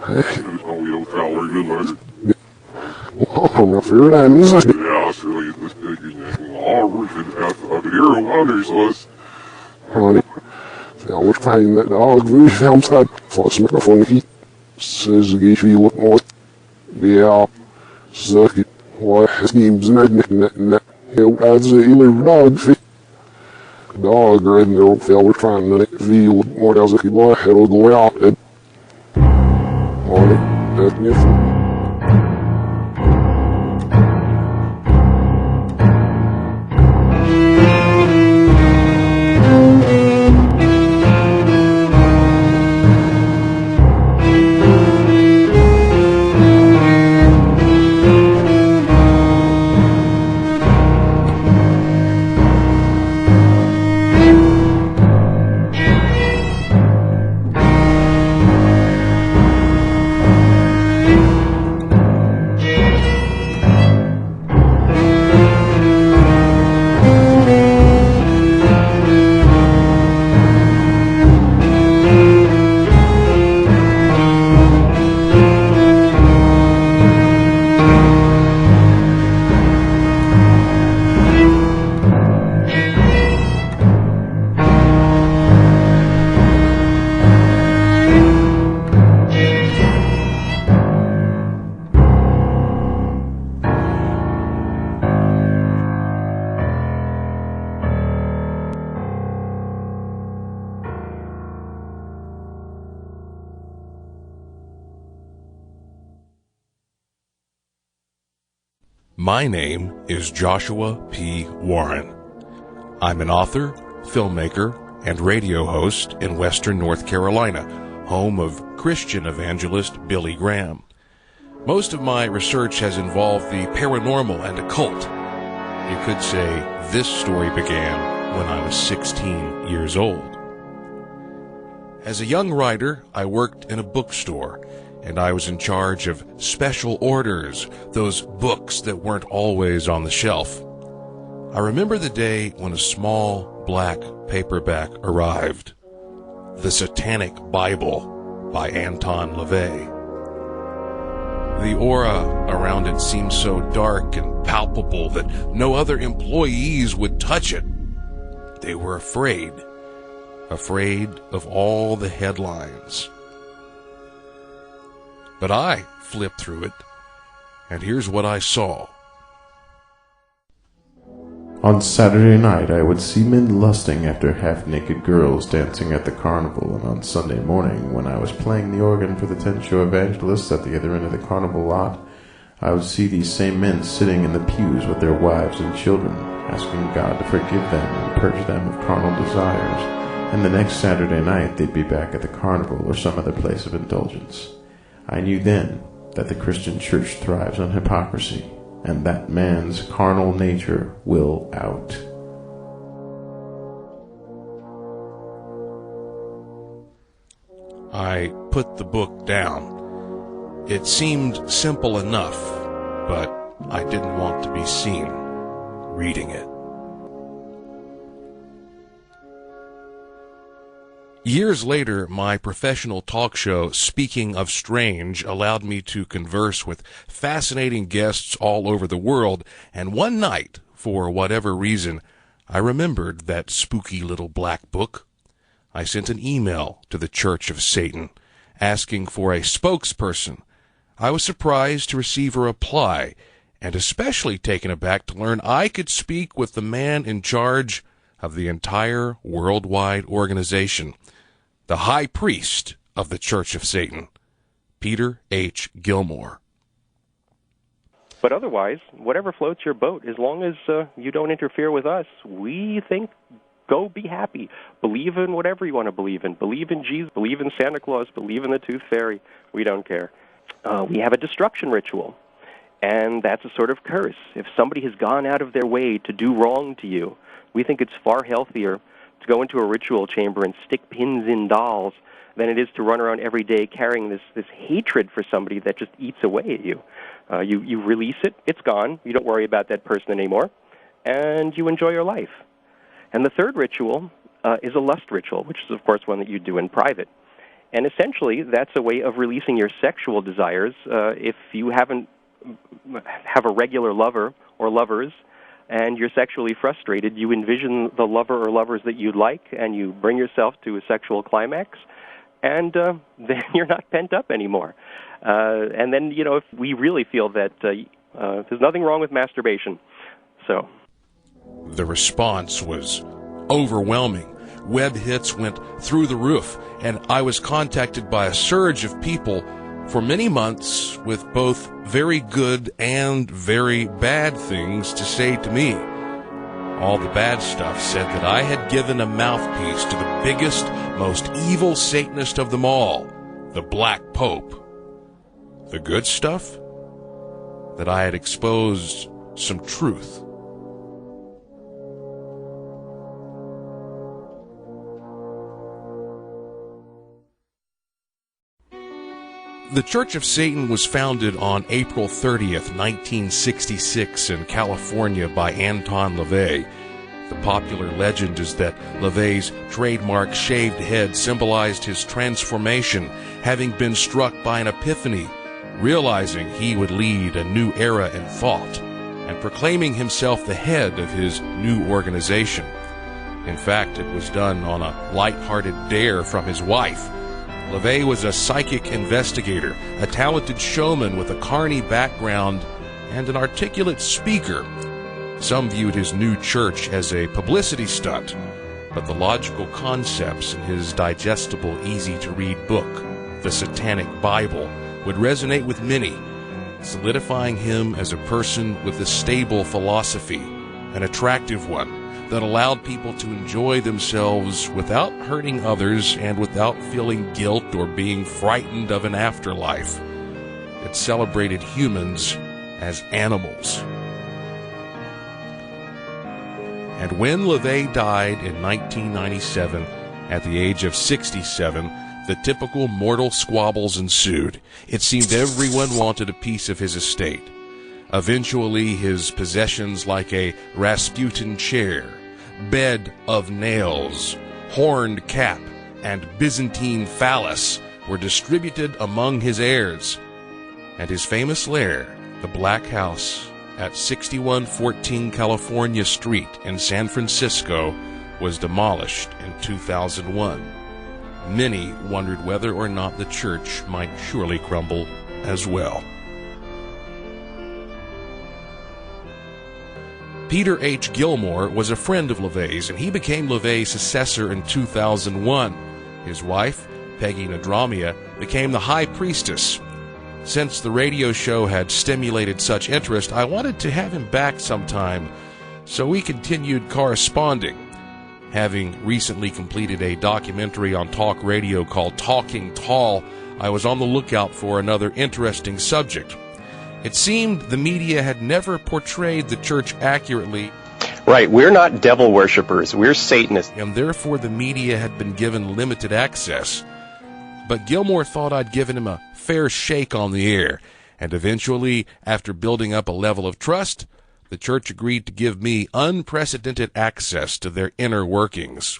Oh, heel calorie good later. Om för den så. Ja, så är det späckning. Ja, we could have a hero wonders was. Honey. Ja, wat fijn dat dog weer film staat. Volgens mij van die. Ze geeft je wat more. Ja. Zeg het. Wat schemes net. Heel als een hele dog. Dog and they're veel trying to feel more as if you like it'll go out and on it. That's different. My name is Joshua P. Warren. I'm an author, filmmaker, and radio host in Western North Carolina, home of Christian evangelist Billy Graham. Most of my research has involved the paranormal and occult. You could say this story began when I was 16 years old. As a young writer, I worked in a bookstore, and I was in charge of special orders, those books that weren't always on the shelf. I remember the day when a small black paperback arrived, The Satanic Bible by Anton LaVey. The aura around it seemed so dark and palpable that no other employees would touch it. They were afraid of all the headlines. But I flipped through it, and here's what I saw. On Saturday night, I would see men lusting after half-naked girls dancing at the carnival, and on Sunday morning, when I was playing the organ for the tent-show evangelists at the other end of the carnival lot, I would see these same men sitting in the pews with their wives and children, asking God to forgive them and purge them of carnal desires, and the next Saturday night they'd be back at the carnival or some other place of indulgence. I knew then that the Christian church thrives on hypocrisy, and that man's carnal nature will out. I put the book down. It seemed simple enough, but I didn't want to be seen reading it. Years later, my professional talk show, Speaking of Strange, allowed me to converse with fascinating guests all over the world, and one night, for whatever reason, I remembered that spooky little black book. I sent an email to the Church of Satan, asking for a spokesperson. I was surprised to receive a reply, and especially taken aback to learn I could speak with the man in charge of the entire worldwide organization, the high priest of the Church of Satan, Peter H. Gilmore. But otherwise, whatever floats your boat, as long as you don't interfere with us, we think go be happy. Believe in whatever you want to believe in. Believe in Jesus, believe in Santa Claus, believe in the Tooth Fairy. We don't care. We have a destruction ritual, and that's a sort of curse. If somebody has gone out of their way to do wrong to you, we think it's far healthier to go into a ritual chamber and stick pins in dolls than it is to run around every day carrying this hatred for somebody that just eats away at you. You release it, it's gone, you don't worry about that person anymore, and you enjoy your life. And the third ritual is a lust ritual, which is, of course, one that you do in private. And essentially, that's a way of releasing your sexual desires. If you have a regular lover or lovers, and you're sexually frustrated, you envision the lover or lovers that you like, and you bring yourself to a sexual climax, and then you're not pent up anymore. And then, if we really feel that there's nothing wrong with masturbation. So the response was overwhelming. Web hits went through the roof, and I was contacted by a surge of people for many months with both very good and very bad things to say to me. All the bad stuff said that I had given a mouthpiece to the biggest, most evil Satanist of them all, the Black Pope. The good stuff? That I had exposed some truth. The Church of Satan was founded on April 30th, 1966 in California by Anton LaVey. The popular legend is that LaVey's trademark shaved head symbolized his transformation, having been struck by an epiphany, realizing he would lead a new era in thought, and proclaiming himself the head of his new organization. In fact, it was done on a light-hearted dare from his wife. LaVey was a psychic investigator, a talented showman with a carny background, and an articulate speaker. Some viewed his new church as a publicity stunt, but the logical concepts in his digestible, easy-to-read book, The Satanic Bible, would resonate with many, solidifying him as a person with a stable philosophy, an attractive one, that allowed people to enjoy themselves without hurting others and without feeling guilt or being frightened of an afterlife. It celebrated humans as animals. And when LaVey died in 1997, at the age of 67, the typical mortal squabbles ensued. It seemed everyone wanted a piece of his estate. Eventually, his possessions like a Rasputin chair, bed of nails, horned cap, and Byzantine phallus were distributed among his heirs, and his famous lair, the Black House at 6114 California Street in San Francisco, was demolished in 2001. Many wondered whether or not the church might surely crumble as well. Peter H. Gilmore was a friend of LaVey's, and he became LaVey's successor in 2001. His wife, Peggy Nadramia, became the high priestess. Since the radio show had stimulated such interest, I wanted to have him back sometime, so we continued corresponding. Having recently completed a documentary on talk radio called Talking Tall, I was on the lookout for another interesting subject. It seemed the media had never portrayed the church accurately. Right, we're not devil worshippers, we're Satanists. And therefore the media had been given limited access. But Gilmore thought I'd given him a fair shake on the air, and eventually, after building up a level of trust, the church agreed to give me unprecedented access to their inner workings.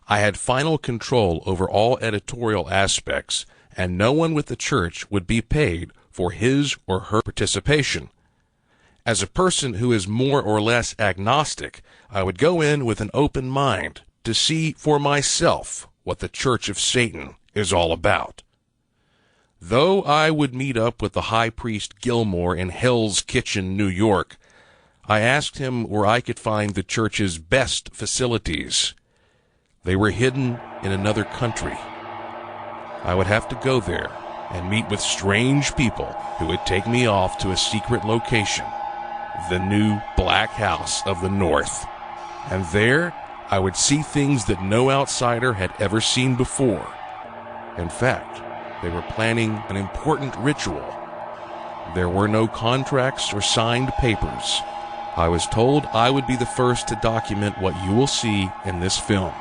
I had final control over all editorial aspects, and no one with the church would be paid for his or her participation. As a person who is more or less agnostic, I would go in with an open mind to see for myself what the Church of Satan is all about. Though I would meet up with the high priest Gilmore in Hell's Kitchen, New York, I asked him where I could find the church's best facilities. They were hidden in another country. I would have to go there and meet with strange people who would take me off to a secret location, the new Black House of the North. And there, I would see things that no outsider had ever seen before. In fact, they were planning an important ritual. There were no contracts or signed papers. I was told I would be the first to document what you will see in this film.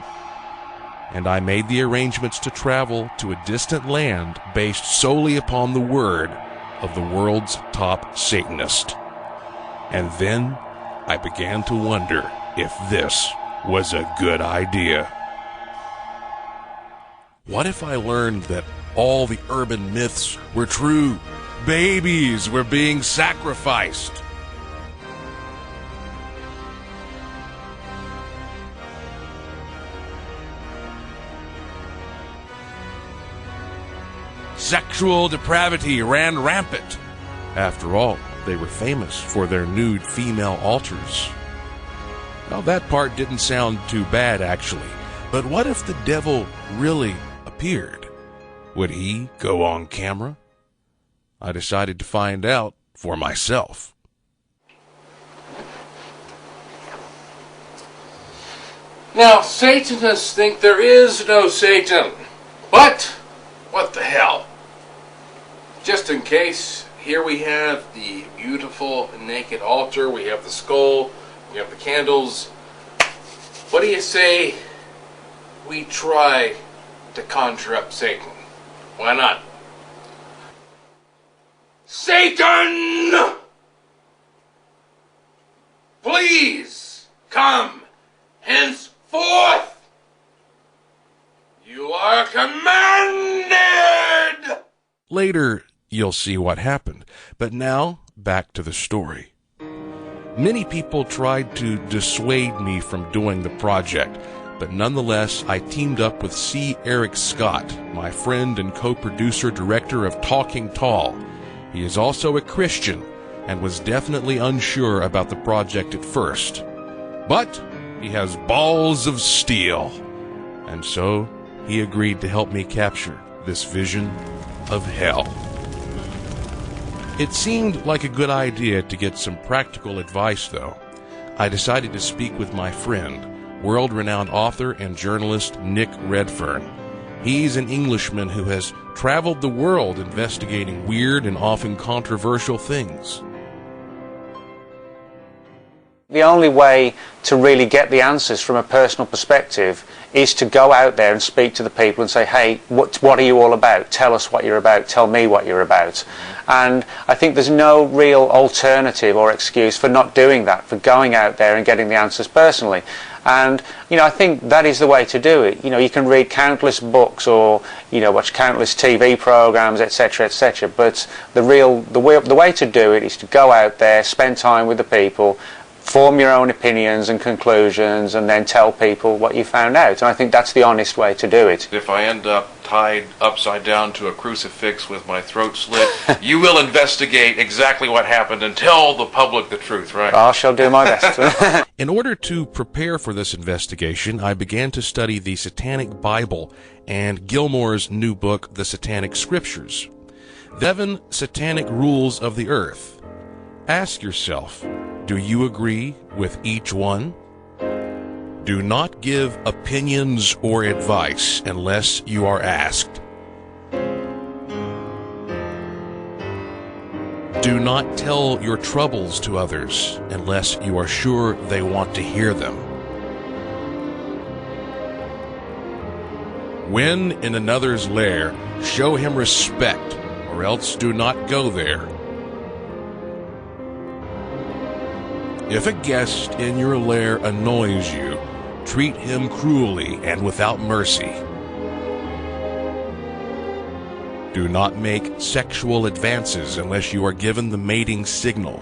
And I made the arrangements to travel to a distant land based solely upon the word of the world's top Satanist. And then I began to wonder if this was a good idea. What if I learned that all the urban myths were true? Babies were being sacrificed. Sexual depravity ran rampant. After all, they were famous for their nude female altars. Well, that part didn't sound too bad, actually. But what if the devil really appeared? Would he go on camera? I decided to find out for myself. Now, Satanists think there is no Satan. But, what the hell? Just in case, here we have the beautiful naked altar, we have the skull, we have the candles. What do you say we try to conjure up Satan? Why not? Satan! Please come henceforth! You are commanded! Later, you'll see what happened. But now, back to the story. Many people tried to dissuade me from doing the project, but nonetheless, I teamed up with C. Eric Scott, my friend and co-producer director of Talking Tall. He is also a Christian and was definitely unsure about the project at first. But he has balls of steel, and so he agreed to help me capture this vision of hell. It seemed like a good idea to get some practical advice, though. I decided to speak with my friend, world-renowned author and journalist Nick Redfern. He's an Englishman who has traveled the world investigating weird and often controversial things. The only way to really get the answers from a personal perspective is to go out there and speak to the people and say, hey, what are you all about? Tell us what you're about. Tell me what you're about. And I think there's no real alternative or excuse for not doing that, for going out there and getting the answers personally. And, I think that is the way to do it. You can read countless books or, watch countless TV programs, etc., etc. But the way to do it is to go out there, spend time with the people, form your own opinions and conclusions, and then tell people what you found out. And I think that's the honest way to do it. If I end up tied upside down to a crucifix with my throat slit, you will investigate exactly what happened and tell the public the truth, right? I shall do my best. In order to prepare for this investigation, I began to study the Satanic Bible and Gilmore's new book, The Satanic Scriptures. 7 Satanic Rules of the Earth. Ask yourself, do you agree with each one? Do not give opinions or advice unless you are asked. Do not tell your troubles to others unless you are sure they want to hear them. When in another's lair, show him respect, or else do not go there. If a guest in your lair annoys you, treat him cruelly and without mercy. Do not make sexual advances unless you are given the mating signal.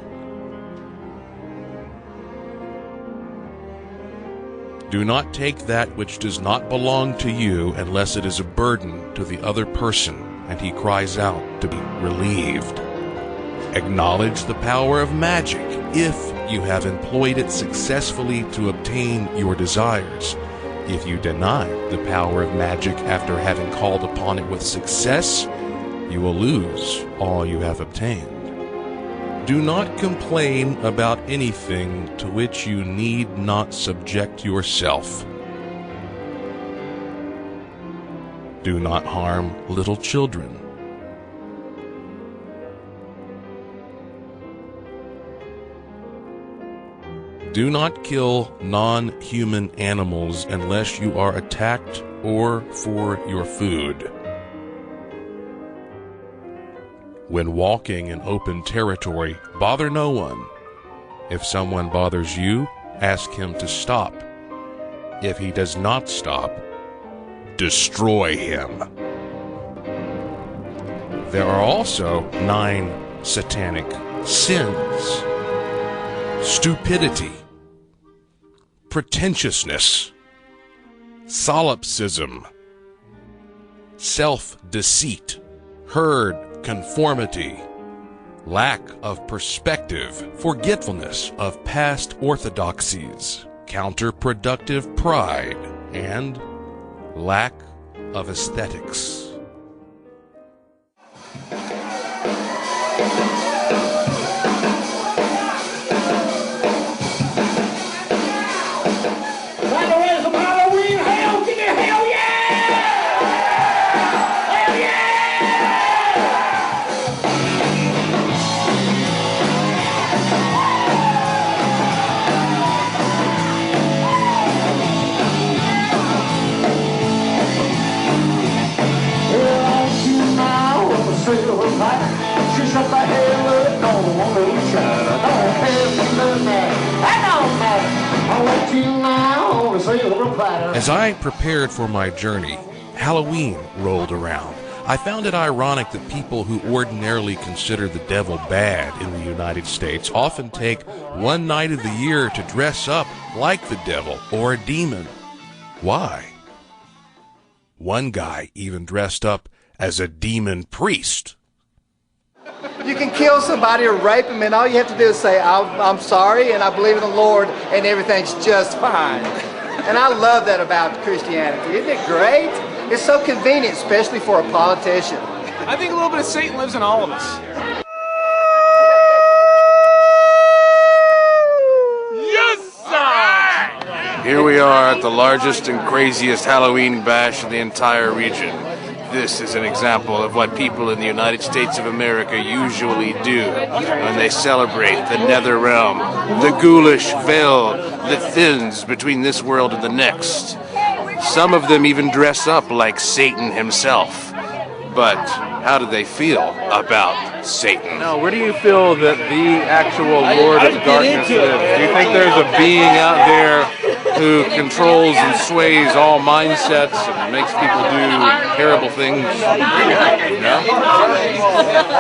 Do not take that which does not belong to you unless it is a burden to the other person and he cries out to be relieved. Acknowledge the power of magic if you have employed it successfully to obtain your desires. If you deny the power of magic after having called upon it with success, you will lose all you have obtained. Do not complain about anything to which you need not subject yourself. Do not harm little children. Do not kill non-human animals unless you are attacked or for your food. When walking in open territory, bother no one. If someone bothers you, ask him to stop. If he does not stop, destroy him. There are also 9 satanic sins: stupidity, pretentiousness, solipsism, self-deceit, herd conformity, lack of perspective, forgetfulness of past orthodoxies, counterproductive pride, and lack of aesthetics. As I prepared for my journey, Halloween rolled around. I found it ironic that people who ordinarily consider the devil bad in the United States often take one night of the year to dress up like the devil or a demon. Why? One guy even dressed up as a demon priest. You can kill somebody or rape them, and all you have to do is say, I'm sorry, and I believe in the Lord, and everything's just fine. And I love that about Christianity. Isn't it great? It's so convenient, especially for a politician. I think a little bit of Satan lives in all of us. Yes, sir! Here we are at the largest and craziest Halloween bash in the entire region. This is an example of what people in the United States of America usually do when they celebrate the nether realm, the ghoulish veil that thins between this world and the next. Some of them even dress up like Satan himself. But how do they feel about Satan? Now, where do you feel that the actual Lord of Darkness lives? Do you think there's a being out there who controls and sways all mindsets and makes people do terrible things? No?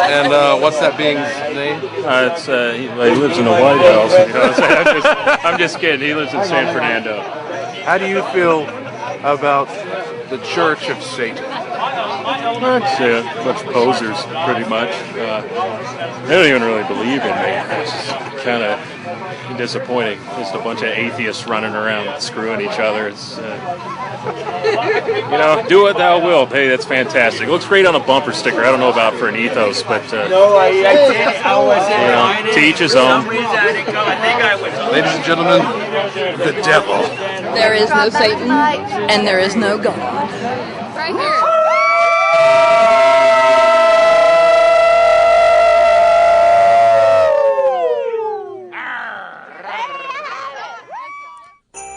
And what's that being's name? He lives in the White House. You know? I'm just kidding. He lives in San Fernando. How do you feel about the Church of Satan? I'd say a bunch of posers, pretty much. They don't even really believe in me. It's kind of disappointing. Just a bunch of atheists running around screwing each other. It's, do what thou wilt. Hey, that's fantastic. It looks great on a bumper sticker. I don't know about for an ethos, but to each his own. Ladies and gentlemen, the devil. There is no Satan, and there is no God. Right here.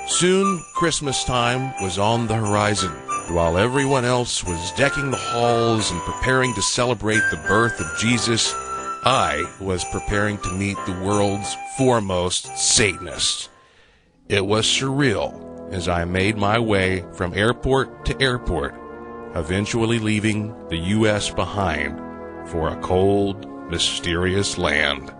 Soon, Christmas time was on the horizon. While everyone else was decking the halls and preparing to celebrate the birth of Jesus, I was preparing to meet the world's foremost Satanists. It was surreal as I made my way from airport to airport, eventually leaving the U.S. behind for a cold, mysterious land.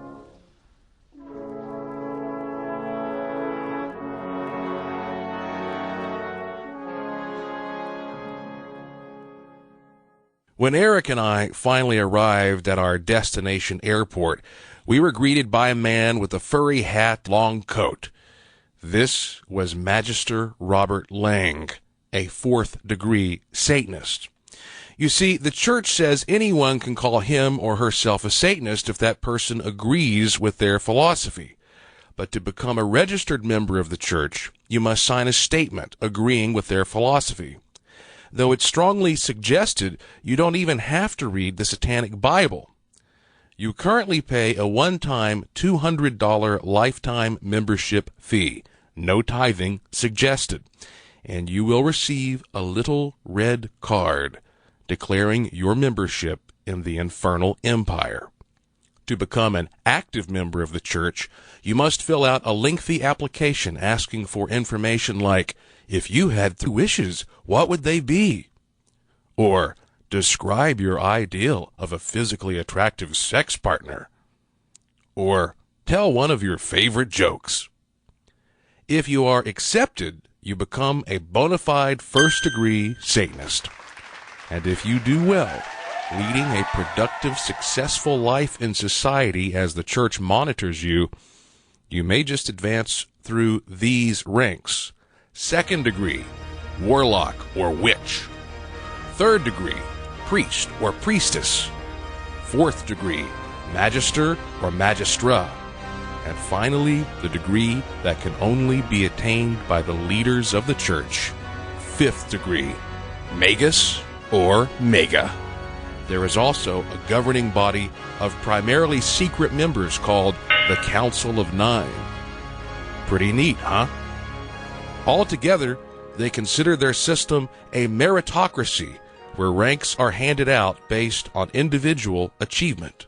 When Eric and I finally arrived at our destination airport, we were greeted by a man with a furry hat, long coat. This was Magister Robert Lang, a fourth-degree Satanist. You see, the church says anyone can call him or herself a Satanist if that person agrees with their philosophy. But to become a registered member of the church, you must sign a statement agreeing with their philosophy. Though it's strongly suggested you don't even have to read the Satanic Bible. You currently pay a one-time $200 lifetime membership fee, no tithing suggested, and you will receive a little red card declaring your membership in the Infernal Empire. To become an active member of the church, you must fill out a lengthy application asking for information like If you had 3 wishes, what would they be? Or describe your ideal of a physically attractive sex partner. Or tell one of your favorite jokes. If you are accepted, you become a bona fide first-degree Satanist. And if you do well, leading a productive, successful life in society as the church monitors you, you may just advance through these ranks. 2nd degree, warlock or witch. 3rd degree, priest or priestess. 4th degree, magister or magistra. And finally, the degree that can only be attained by the leaders of the church. 5th degree, magus or mega. There is also a governing body of primarily secret members called the Council of 9. Pretty neat, huh? Altogether, they consider their system a meritocracy where ranks are handed out based on individual achievement.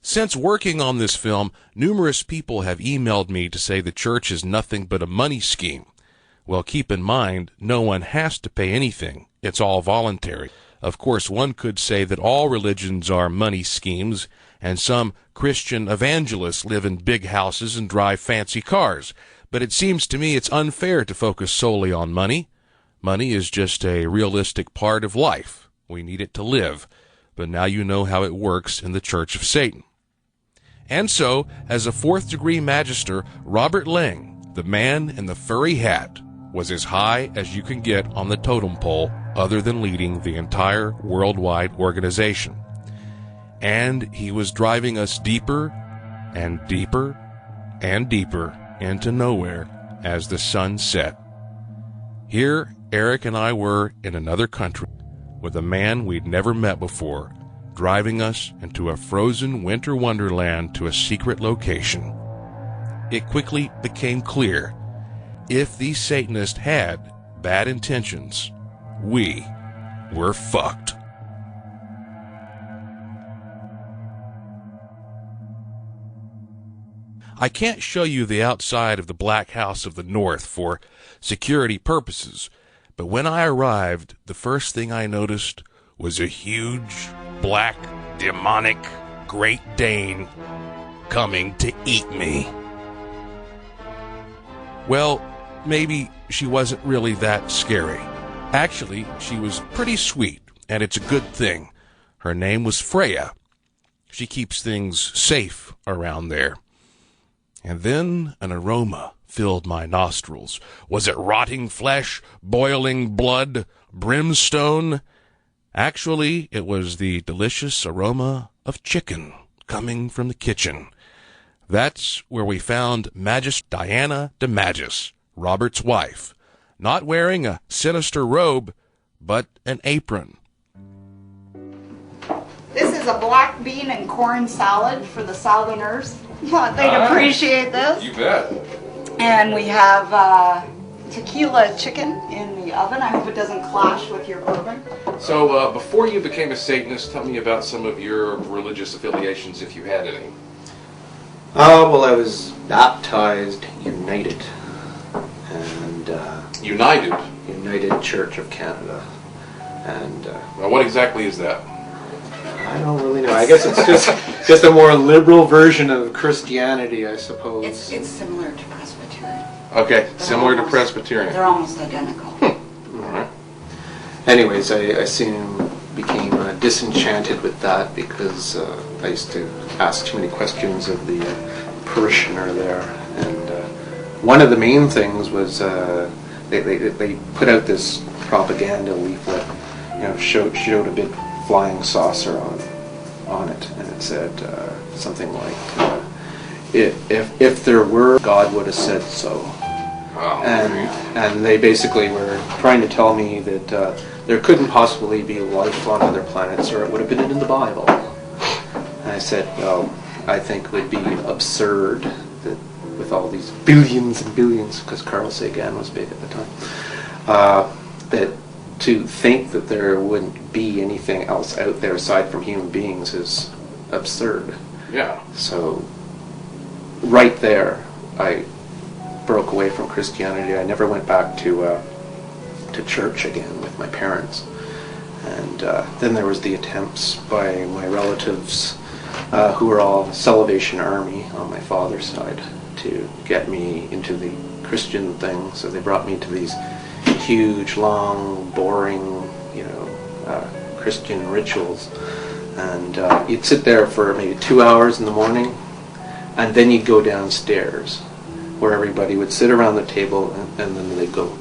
Since working on this film, numerous people have emailed me to say the church is nothing but a money scheme. Well, keep in mind, no one has to pay anything. It's all voluntary. Of course, one could say that all religions are money schemes, and some Christian evangelists live in big houses and drive fancy cars. But it seems to me it's unfair to focus solely on money. Money is just a realistic part of life. We need it to live. But now you know how it works in the Church of Satan. And so, as a 4th degree magister, Robert Lang, the man in the furry hat, was as high as you can get on the totem pole other than leading the entire worldwide organization. And he was driving us deeper and deeper and deeper into nowhere as the sun set. Here, Eric and I were in another country with a man we'd never met before, driving us into a frozen winter wonderland to a secret location. It quickly became clear, if these Satanists had bad intentions, we were fucked. I can't show you the outside of the Black House of the North for security purposes, but when I arrived, the first thing I noticed was a huge, black, demonic Great Dane coming to eat me. Well, maybe she wasn't really that scary. Actually, she was pretty sweet, and it's a good thing. Her name was Freya. She keeps things safe around there. And then an aroma filled my nostrils. Was it rotting flesh, boiling blood, brimstone? Actually, it was the delicious aroma of chicken coming from the kitchen. That's where we found Magus Diana de Magis, Robert's wife, not wearing a sinister robe, but an apron. This is a black bean and corn salad for the Southerners. Thought they'd appreciate this. You bet. And we have tequila chicken in the oven. I hope it doesn't clash with your bourbon. So, before you became a Satanist, tell me about some of your religious affiliations, if you had any. Well, I was baptized United. And, United Church of Canada. And, now, what exactly is that? I don't really know. I guess it's just a more liberal version of Christianity, I suppose. It's similar to Presbyterian. Okay, similar to Presbyterian. They're almost identical. All right. Anyways, I soon became disenchanted with that because I used to ask too many questions of the parishioner there. And one of the main things was they put out this propaganda leaflet, showed a big flying saucer on it, and it said something like, if there were, God would have said so. Oh, and they basically were trying to tell me that there couldn't possibly be life on other planets, or it would have been in the Bible. And I said, well, I think it would be absurd that with all these billions and billions, because Carl Sagan was big at the time, that to think that there wouldn't be anything else out there aside from human beings is absurd. Yeah. So, right there, I broke away from Christianity. I never went back to to church again with my parents. And then there was the attempts by my relatives, who were all Salvation Army on my father's side, to get me into the Christian thing. So they brought me to these huge, long, boring, Christian rituals. And you'd sit there for maybe 2 hours in the morning, and then you'd go downstairs, where everybody would sit around the table, and then they'd go,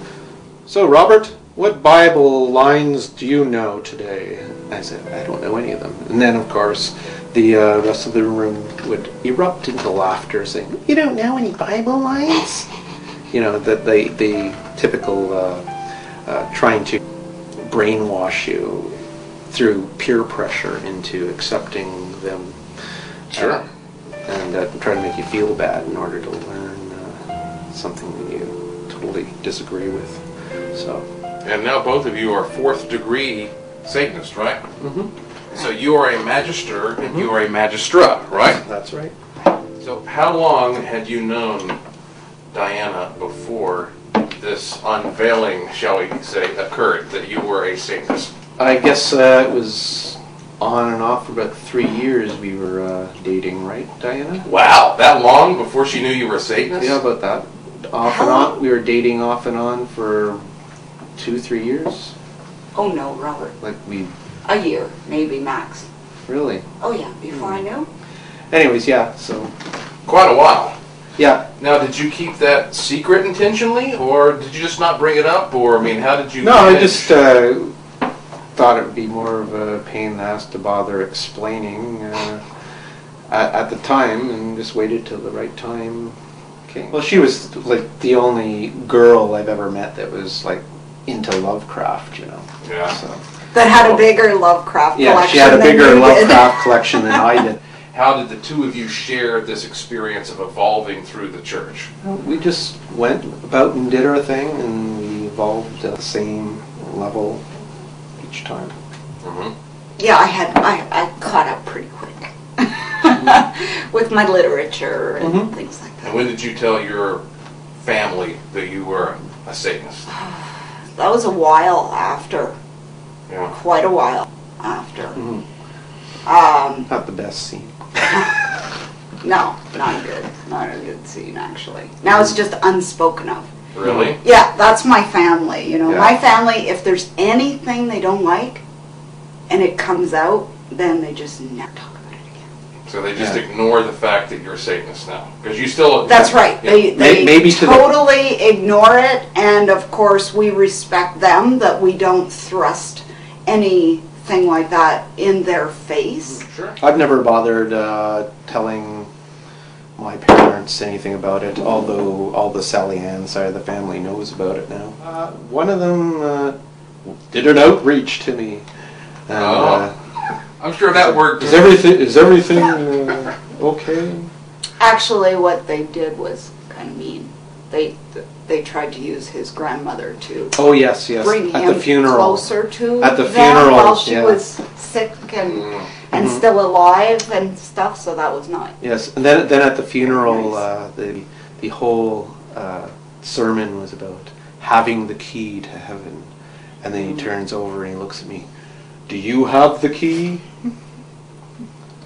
"So, Robert, what Bible lines do you know today?" I said, "I don't know any of them." And then, of course, the rest of the room would erupt into laughter, saying, "You don't know any Bible lines?" The typical trying to brainwash you through peer pressure into accepting them. Sure. And try to make you feel bad in order to learn something that you totally disagree with. So. And now both of you are 4th degree Satanists, right? Mm-hmm. So you are a magister and you are a magistra, right? That's right. So how long had you known Diana before this unveiling, shall we say, occurred, that you were a Satanist? I guess it was on and off for about 3 years we were dating, right, Diana? Wow, that long before she knew you were a Satanist? Yeah, about that. Off and on. We were dating off and on for 2-3 years. Oh no, Robert. Like a year, maybe max. Really? Oh yeah, before I knew. Anyways, yeah, so. Quite a while. Yeah. Now, did you keep that secret intentionally, or did you just not bring it up, or, how did you... No, I just thought it would be more of a pain in the ass to bother explaining at the time, and just waited till the right time came. Well, she was like the only girl I've ever met that was like into Lovecraft, Yeah. So. That had a bigger Lovecraft collection. Yeah, she had a bigger than you did. Lovecraft collection than I did. How did the two of you share this experience of evolving through the church? We just went about and did our thing, and we evolved at the same level each time. Mm-hmm. Yeah, I caught up pretty quick with my literature and things like that. And when did you tell your family that you were a Satanist? That was a while after. Yeah. Quite a while after. Not the best scene. No, not good. Not a good scene, actually. Now it's just unspoken of. Really? Yeah, that's my family. Yeah. My family, if there's anything they don't like and it comes out, then they just never talk about it again. So they just ignore the fact that you're a Satanist now? Because you still... That's right. Yeah. They Maybe totally ignore it, and of course we respect them, that we don't thrust anything like that in their face. Sure. I've never bothered telling my parents anything about it, although all the Sally Ann side of the family knows about it now. One of them did an outreach to me. And, I'm sure that worked. Is everything okay? Actually, what they did was kind of mean. They tried to use his grandmother to Yes. bring At him the funeral. closer to At the them funeral, while she yeah. was sick and still alive and stuff. So that was not. Yes, and then at the funeral, the whole sermon was about having the key to heaven, and then he turns over and he looks at me. Do you have the key?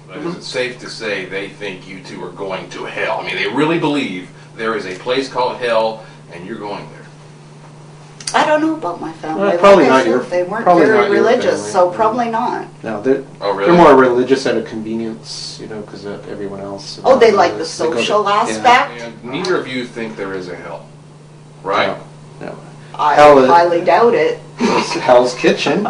But is it safe to say they think you two are going to hell? I mean, they really believe there is a place called hell, and you're going there. I don't know about my family. Well, probably Like I not said, your- They weren't probably not very your religious, family. so probably not. No, they're really? more religious out of convenience, because everyone else. Oh, they like the They go to- social yeah. aspect. And neither of you think there is a hell, right? No. I Hell is- highly doubt it. It's Hell's Kitchen.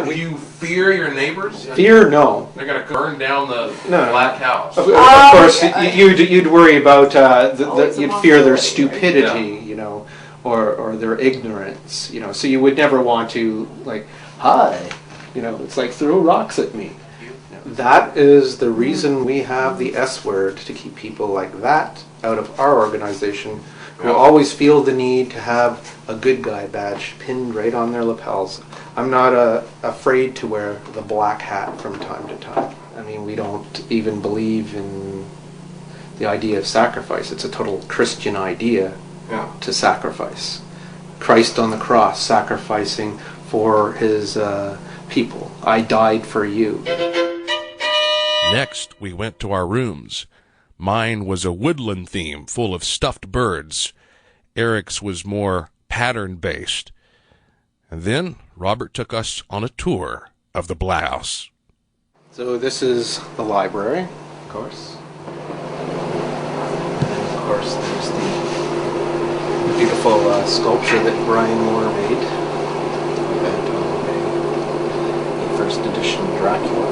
Do you fear your neighbors? Fear, no. They're going to burn down the No. black house. Of course, yeah. you'd worry about Always a you'd fear their possibility, stupidity, or their ignorance, So you would never want to hi, it's like throw rocks at me. That is the reason we have the S word, to keep people like that out of our organization, who always feel the need to have a good guy badge pinned right on their lapels. I'm not afraid to wear the black hat from time to time. I mean, we don't even believe in the idea of sacrifice. It's a total Christian idea to sacrifice. Christ on the cross sacrificing for his people. I died for you. Next, we went to our rooms. Mine was a woodland theme full of stuffed birds. Eric's was more pattern-based. And then Robert took us on a tour of the Black House. So this is the library, of course. And of course there's the beautiful sculpture that Brian Moore made. The first edition Dracula.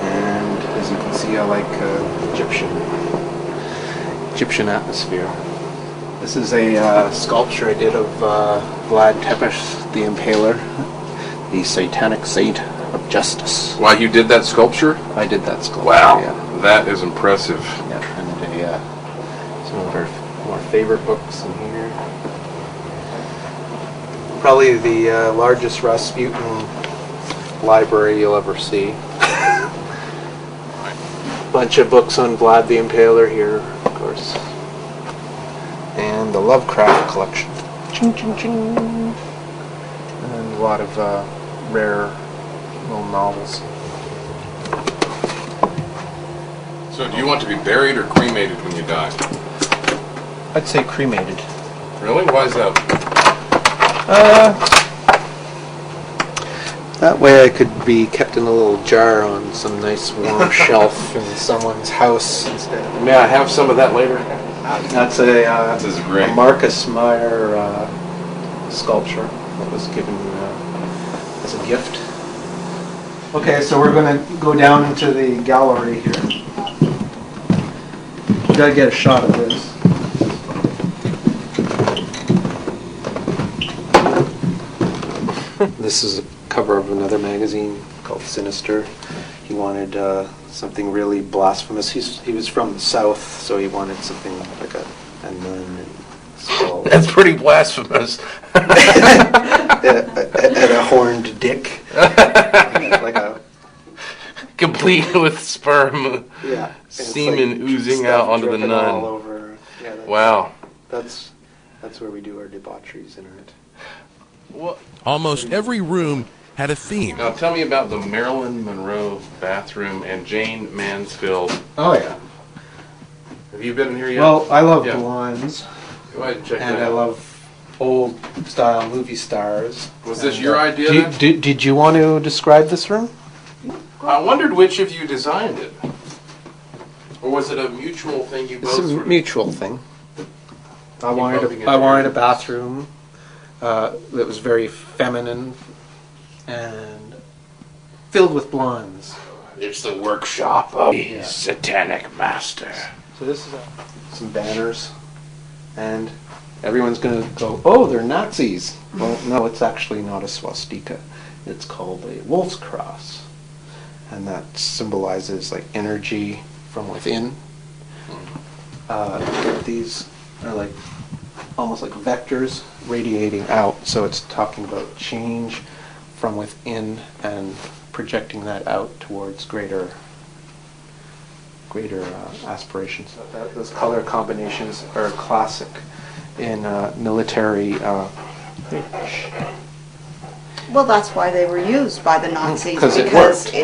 And as you can see, I like Egyptian atmosphere. This is a sculpture I did of Vlad Tepes, the Impaler, the satanic saint of justice. Wow, you did that sculpture? I did that sculpture. Wow, yeah. That is impressive. Yeah, and some of our more favorite books in here. Probably the largest Rasputin library you'll ever see. Bunch of books on Vlad the Impaler here, of course. And the Lovecraft collection. Ching, ching, ching. And a lot of rare little novels. So do you want to be buried or cremated when you die? I'd say cremated. Really? Why is that? That way I could be kept in a little jar on some nice warm shelf in someone's house instead. May I have some of that later? That's this is great. a Marcus Meyer sculpture that was given as a gift. Okay, so we're going to go down into the gallery here. We got to get a shot of this. This is a cover of another magazine called Sinister. He wanted something really blasphemous. He was from the South, so he wanted something like a nun and skull. That's pretty blasphemous. and a horned dick. like a complete with sperm, yeah, semen oozing out onto the nun. All over. Yeah, wow. That's where we do our debaucheries in it. Well, almost every room had a theme. Now tell me about the Marilyn Monroe bathroom and Jane Mansfield. Oh yeah. Have you been in here yet? Well, I love blondes. Go ahead and check and that I out. love old style movie stars. Was this your idea? Did you want to describe this room? I wondered which of you designed it. Or was it a mutual thing you both? It's a mutual thing. I wanted a bathroom that was very feminine and filled with blondes. It's the workshop of the satanic master. So this is some banners, and everyone's going to go, oh, they're Nazis. Well, no, it's actually not a swastika. It's called a wolf's cross, and that symbolizes like energy from within. These are like almost like vectors radiating out, so it's talking about change from within and projecting that out towards greater aspirations. Those color combinations are classic in military. Well, that's why they were used by the Nazis, Because it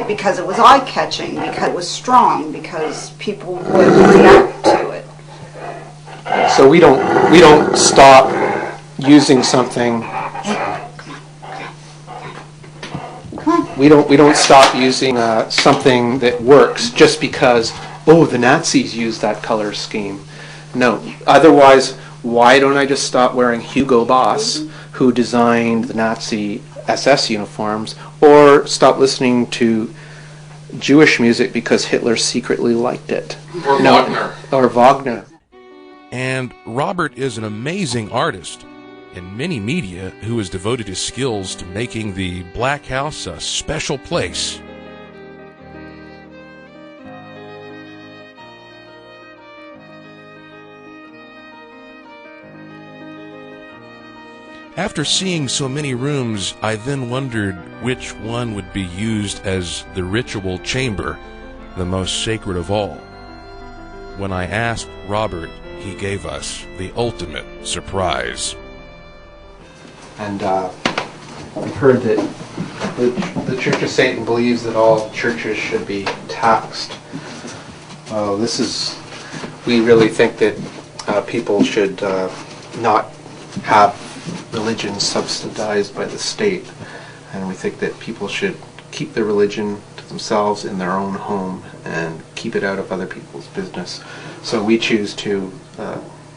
because it was eye-catching, because it was strong, because people would react to it. So we don't stop using something. We don't stop using something that works just because the Nazis used that color scheme. No, otherwise, why don't I just stop wearing Hugo Boss, who designed the Nazi SS uniforms, or stop listening to Jewish music because Hitler secretly liked it? Or Wagner. Or Wagner. And Robert is an amazing artist in many media who has devoted his skills to making the Black House a special place. After seeing so many rooms, I then wondered which one would be used as the ritual chamber, the most sacred of all. When I asked Robert, he gave us the ultimate surprise. And we've heard that the Church of Satan believes that all churches should be taxed. We really think that people should not have religion subsidized by the state. And we think that people should keep their religion to themselves in their own home and keep it out of other people's business. So we choose to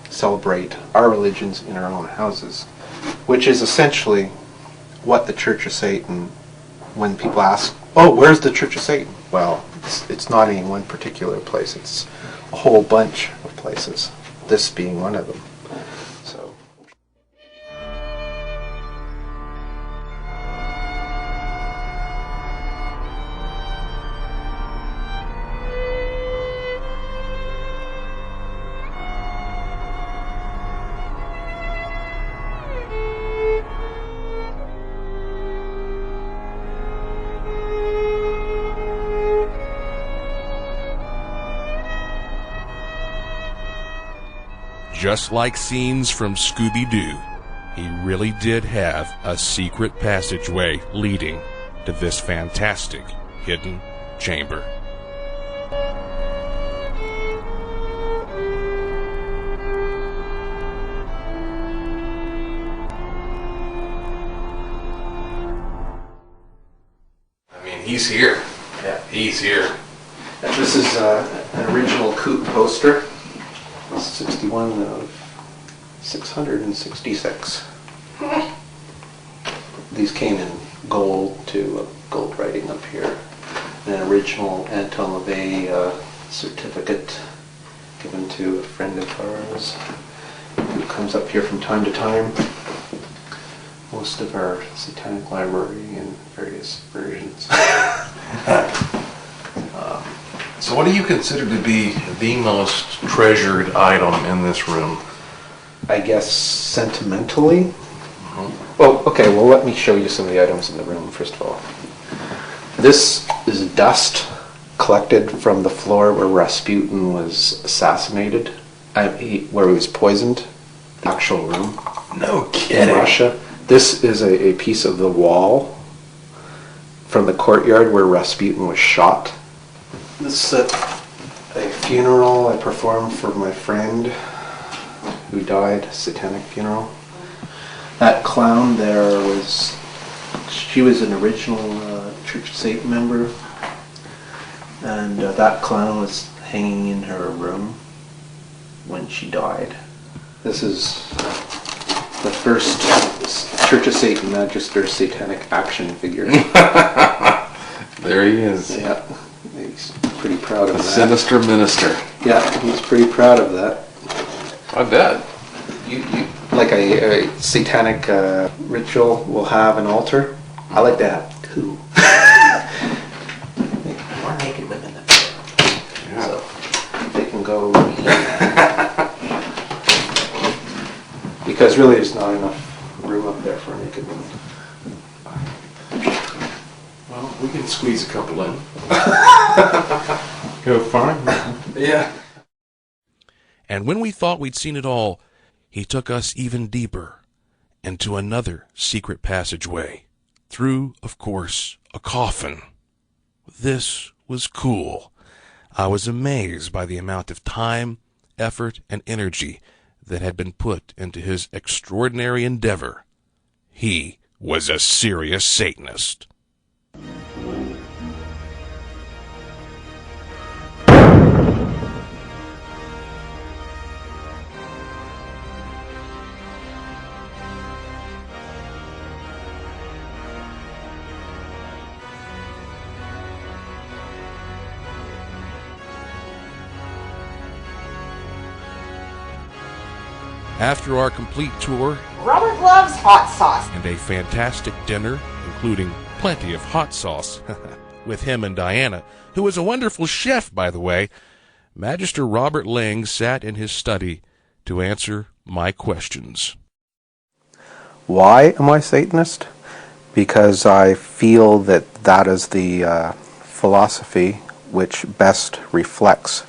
celebrate our religions in our own houses, which is essentially what the Church of Satan, when people ask, oh, where's the Church of Satan? Well, it's not in one particular place. It's a whole bunch of places, this being one of them. So. Just like scenes from Scooby-Doo, he really did have a secret passageway leading to this fantastic hidden chamber. I mean, he's here. Yeah. He's here. And this is an original Coop poster. 61 of 666. These came in gold to gold writing up here. An original Anton LaVey certificate given to a friend of ours who comes up here from time to time. Most of our satanic library in various versions. So what do you consider to be the most treasured item in this room? I guess sentimentally. Oh, okay, well let me show you some of the items in the room first of all. This is dust collected from the floor where Rasputin was assassinated, where he was poisoned, the actual room. No kidding. In Russia. This is a piece of the wall from the courtyard where Rasputin was shot. This is a funeral I performed for my friend who died, a satanic funeral. That clown there she was an original Church of Satan member, and that clown was hanging in her room when she died. This is the first Church of Satan Magister satanic action figure. There he is. Yeah, he's pretty proud of that. Sinister minister. Yeah, he's pretty proud of that. I bet. You like a satanic ritual will have an altar. I like to have two. More naked women than yeah. So they can go because really there's not enough room up there for a naked woman. Well, we can squeeze a couple in. Go far? Yeah. And when we thought we'd seen it all, he took us even deeper into another secret passageway, through, of course, a coffin. This was cool. I was amazed by the amount of time, effort, and energy that had been put into his extraordinary endeavor. He was a serious Satanist. After our complete tour, Robert loves hot sauce. And a fantastic dinner, including plenty of hot sauce, with him and Diana, who is a wonderful chef, by the way, Magister Robert Ling sat in his study to answer my questions. Why am I Satanist? Because I feel that that is the philosophy which best reflects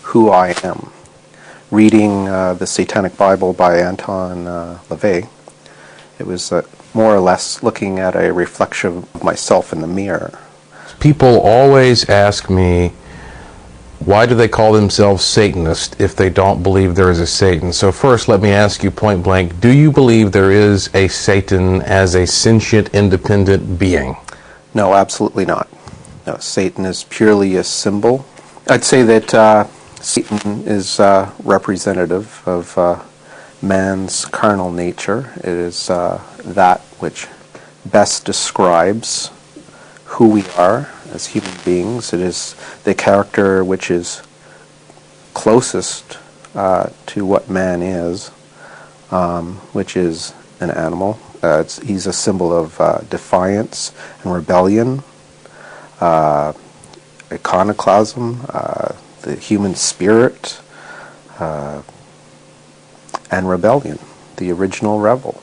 who I am. Reading the Satanic Bible by Anton LaVey It was more or less looking at a reflection of myself in the mirror. People always ask me, why do they call themselves Satanist if they don't believe there is a Satan? So first, let me ask you point blank, do you believe there is a Satan as a sentient, independent being? No, absolutely not. No, Satan is purely a symbol. I'd say that Satan is representative of man's carnal nature. It is that which best describes who we are as human beings. It is the character which is closest to what man is, which is an animal. He's a symbol of defiance and rebellion, iconoclasm, the human spirit, and rebellion, the original rebel.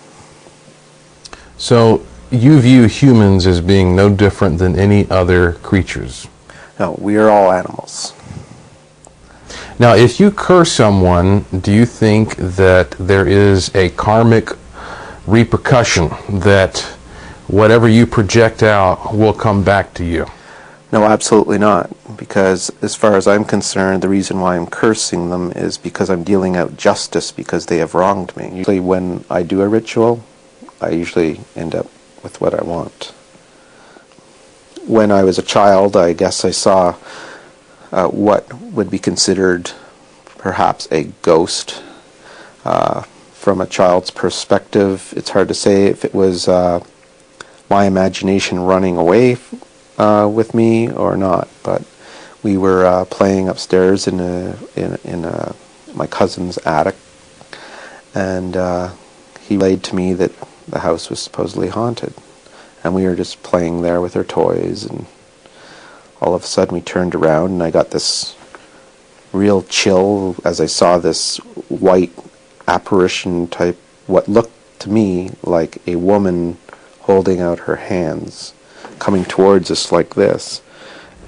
So you view humans as being no different than any other creatures? No, we are all animals. Now, if you curse someone, do you think that there is a karmic repercussion, that whatever you project out will come back to you? No, absolutely not. Because as far as I'm concerned, the reason why I'm cursing them is because I'm dealing out justice because they have wronged me. Usually when I do a ritual, I usually end up with what I want. When I was a child, I guess I saw what would be considered perhaps a ghost. From a child's perspective, it's hard to say if it was my imagination running away with me or not, but we were playing upstairs in my cousin's attic, and he relayed to me that the house was supposedly haunted, and we were just playing there with our toys, and all of a sudden we turned around and I got this real chill as I saw this white apparition type, what looked to me like a woman holding out her hands, coming towards us like this.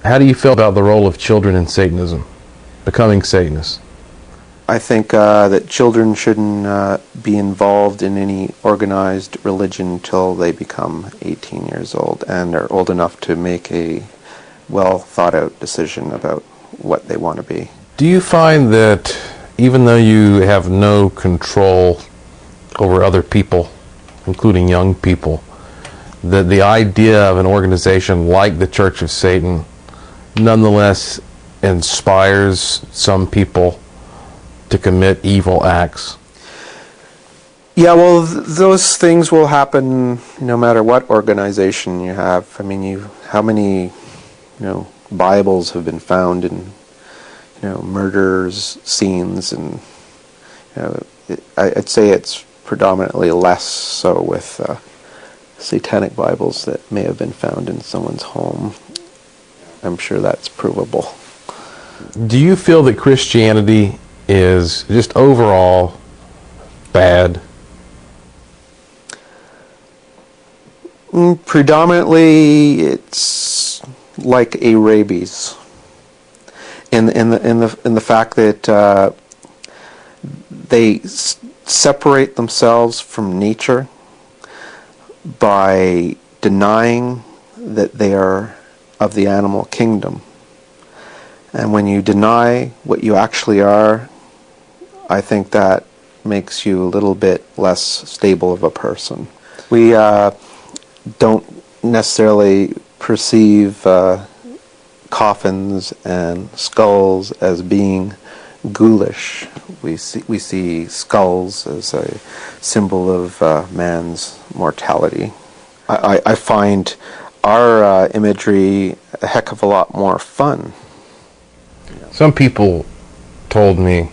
How do you feel about the role of children in Satanism, becoming Satanists? I think that children shouldn't be involved in any organized religion until they become 18 years old and are old enough to make a well thought out decision about what they want to be. Do you find that even though you have no control over other people, including young people, that the idea of an organization like the Church of Satan nonetheless inspires some people to commit evil acts? Yeah, well, those things will happen no matter what organization you have. I mean, how many, Bibles have been found in, murders scenes, and I'd say it's predominantly less so with satanic Bibles that may have been found in someone's home. I'm sure that's provable. Do you feel that Christianity is just overall bad? Predominantly, it's like a rabies, in the fact that they separate themselves from nature by denying that they are of the animal kingdom. And when you deny what you actually are, I think that makes you a little bit less stable of a person. We don't necessarily perceive coffins and skulls as being ghoulish. We see skulls as a symbol of man's mortality. I find our imagery a heck of a lot more fun. Some people told me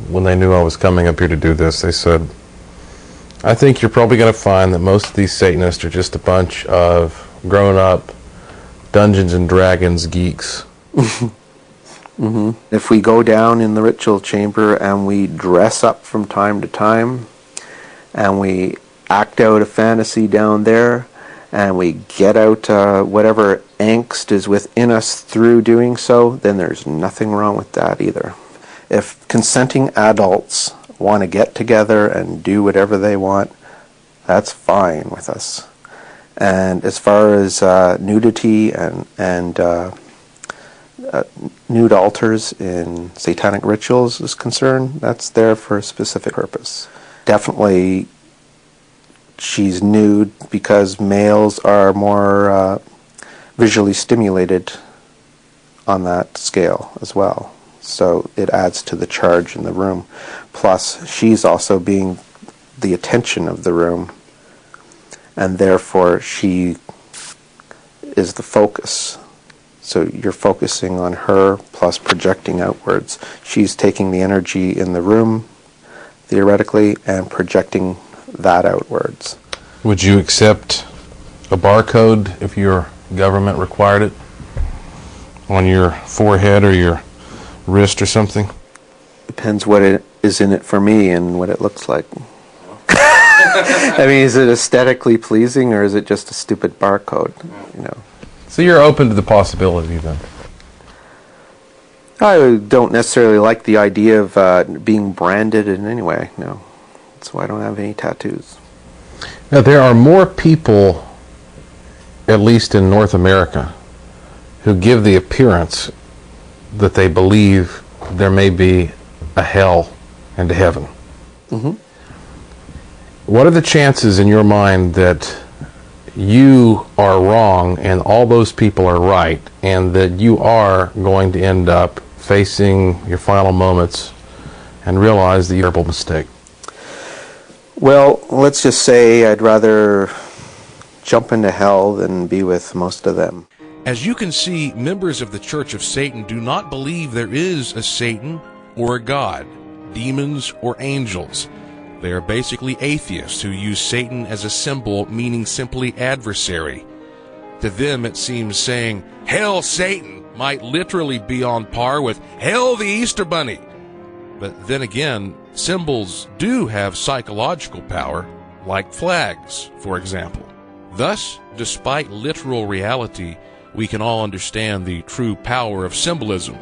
when they knew I was coming up here to do this, they said, I think you're probably going to find that most of these Satanists are just a bunch of grown-up Dungeons and Dragons geeks. Mm-hmm. If we go down in the ritual chamber and we dress up from time to time, and we act out a fantasy down there, and we get out whatever angst is within us through doing so, then there's nothing wrong with that either. If consenting adults want to get together and do whatever they want, that's fine with us. And as far as nudity and nude altars in satanic rituals is concerned, that's there for a specific purpose. Definitely she's nude because males are more visually stimulated on that scale as well. So it adds to the charge in the room. Plus, she's also being the attention of the room, and therefore she is the focus. So you're focusing on her plus projecting outwards. She's taking the energy in the room, theoretically, and projecting that outwards. Would you accept a barcode if your government required it on your forehead or your wrist or something? Depends what it is in it for me and what it looks like. I mean, is it aesthetically pleasing or is it just a stupid barcode? You know. So you're open to the possibility then? I don't necessarily like the idea of being branded in any way, no. That's why I don't have any tattoos. Now, there are more people, at least in North America, who give the appearance that they believe there may be a hell and a heaven. Mm-hmm. What are the chances in your mind that you are wrong and all those people are right, and that you are going to end up facing your final moments and realize the terrible mistake? Well, let's just say I'd rather jump into hell than be with most of them. As you can see, members of the Church of Satan do not believe there is a Satan or a God, demons or angels. They are basically atheists who use Satan as a symbol meaning simply adversary. To them it seems saying, "Hail Satan," might literally be on par with "Hail the Easter Bunny." But then again, symbols do have psychological power, like flags, for example. Thus, despite literal reality, we can all understand the true power of symbolism.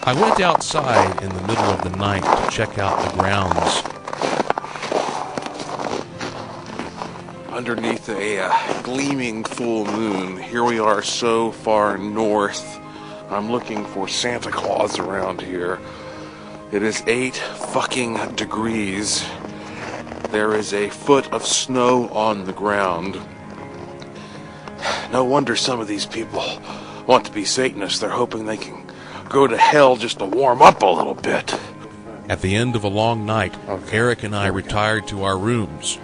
I went outside in the middle of the night to check out the grounds. Underneath a gleaming full moon, here we are so far north. I'm looking for Santa Claus around here. It is 8 fucking degrees. There is a foot of snow on the ground. No wonder some of these people want to be Satanists. They're hoping they can go to hell just to warm up a little bit. At the end of a long night, Eric and I retired to our rooms.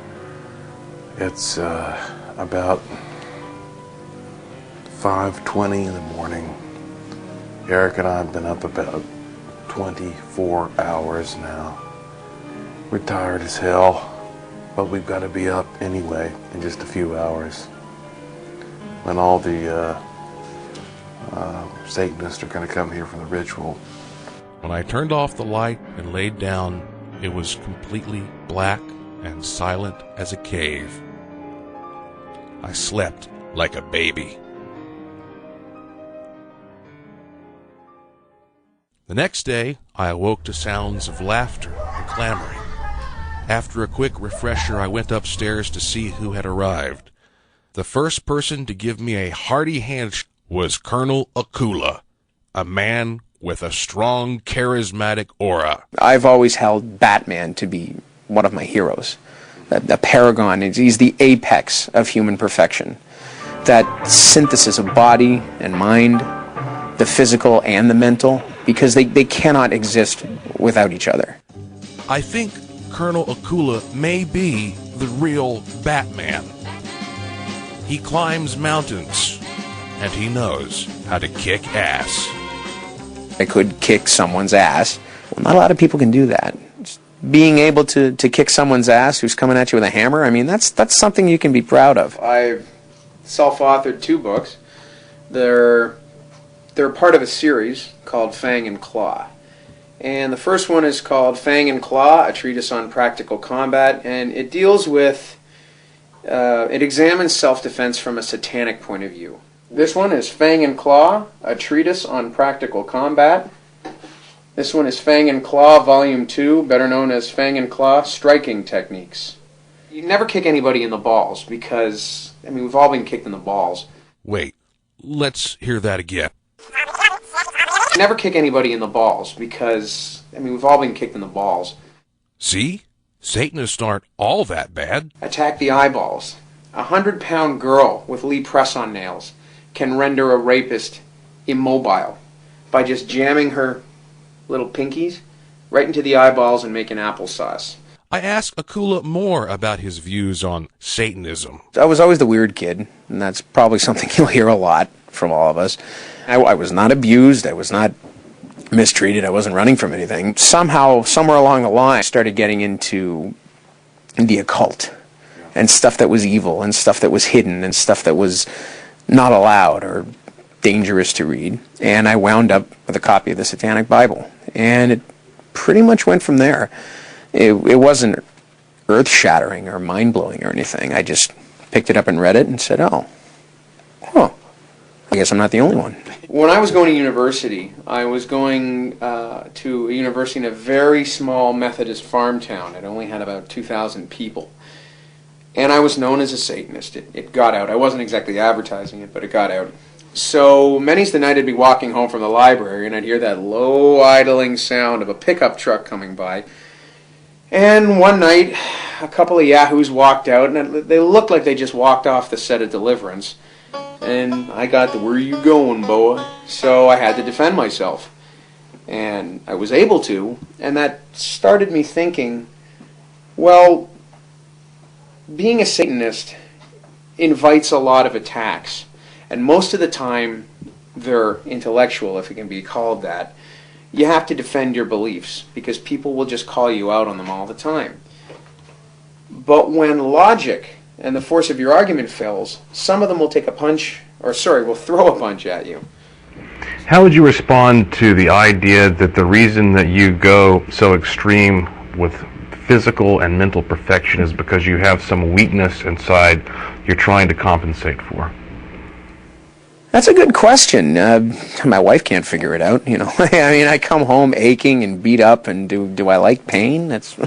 It's about 5:20 in the morning. Eric and I have been up about 24 hours now. We're tired as hell, but we've got to be up anyway in just a few hours. When all the Satanists are going to come here for the ritual. When I turned off the light and laid down, it was completely black and silent as a cave. I slept like a baby. The next day, I awoke to sounds of laughter and clamoring. After a quick refresher, I went upstairs to see who had arrived. The first person to give me a hearty handshake was Colonel Akula, a man with a strong, charismatic aura. I've always held Batman to be one of my heroes. A paragon. He's the apex of human perfection. That synthesis of body and mind, the physical and the mental, because they cannot exist without each other. I think Colonel Akula may be the real Batman. He climbs mountains, and he knows how to kick ass. I could kick someone's ass. Well, not a lot of people can do that. Just being able to kick someone's ass who's coming at you with a hammer, I mean, that's something you can be proud of. I've self-authored 2 books. They're part of a series called Fang and Claw. And the first one is called Fang and Claw, a treatise on practical combat, and it deals with, it examines self-defense from a satanic point of view. This one is Fang and Claw, a treatise on practical combat. This one is Fang and Claw, Volume 2, better known as Fang and Claw, Striking Techniques. You never kick anybody in the balls because, I mean, we've all been kicked in the balls. Wait, let's hear that again. Never kick anybody in the balls because, I mean, we've all been kicked in the balls. See? Satanists aren't all that bad. Attack the eyeballs. A 100-pound girl with Lee press-on nails can render a rapist immobile by just jamming her little pinkies right into the eyeballs and making applesauce. I asked Akula more about his views on Satanism. I was always the weird kid, and that's probably something you'll hear a lot from all of us. I was not abused, I was not mistreated, I wasn't running from anything. Somehow, somewhere along the line, I started getting into the occult, and stuff that was evil, and stuff that was hidden, and stuff that was not allowed or dangerous to read. And I wound up with a copy of the Satanic Bible, and it pretty much went from there. It wasn't earth-shattering or mind-blowing or anything. I just picked it up and read it and said, oh, huh, I guess I'm not the only one. When I was going to university, I was going to a university in a very small Methodist farm town. It only had about 2,000 people. And I was known as a Satanist. It got out. I wasn't exactly advertising it, but it got out. So many's the night I'd be walking home from the library and I'd hear that low idling sound of a pickup truck coming by. And one night, a couple of yahoos walked out, and they looked like they just walked off the set of Deliverance. And I got the, "Where you going, boy?" So I had to defend myself. And I was able to, and that started me thinking, well, being a Satanist invites a lot of attacks. And most of the time, they're intellectual, if it can be called that. You have to defend your beliefs because people will just call you out on them all the time. But when logic and the force of your argument fails, some of them will take a punch, or will throw a punch at you. How would you respond to the idea that the reason that you go so extreme with physical and mental perfection is because you have some weakness inside you're trying to compensate for? That's a good question. My wife can't figure it out, you know. I mean, I come home aching and beat up, and do I like pain? That's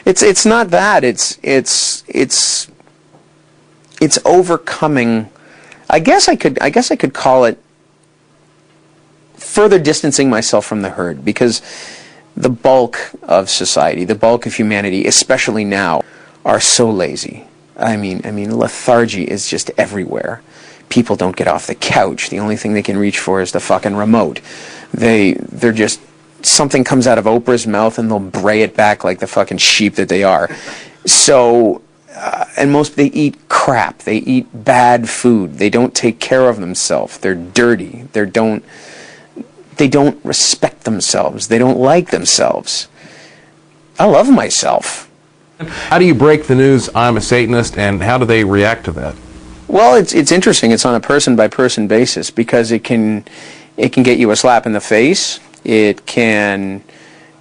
it's not that. It's overcoming. I guess I could call it further distancing myself from the herd, because the bulk of society, the bulk of humanity, especially now, are so lazy. I mean, lethargy is just everywhere. People don't get off the couch. The only thing they can reach for is the fucking remote. They're just, something comes out of Oprah's mouth and they'll bray it back like the fucking sheep that they are. So, and they eat crap. They eat bad food. They don't take care of themselves. They're dirty. They don't respect themselves. They don't like themselves. I love myself. How do you break the news, "I'm a Satanist," and how do they react to that? Well, it's interesting. It's on a person-by-person basis, because it can get you a slap in the face. It can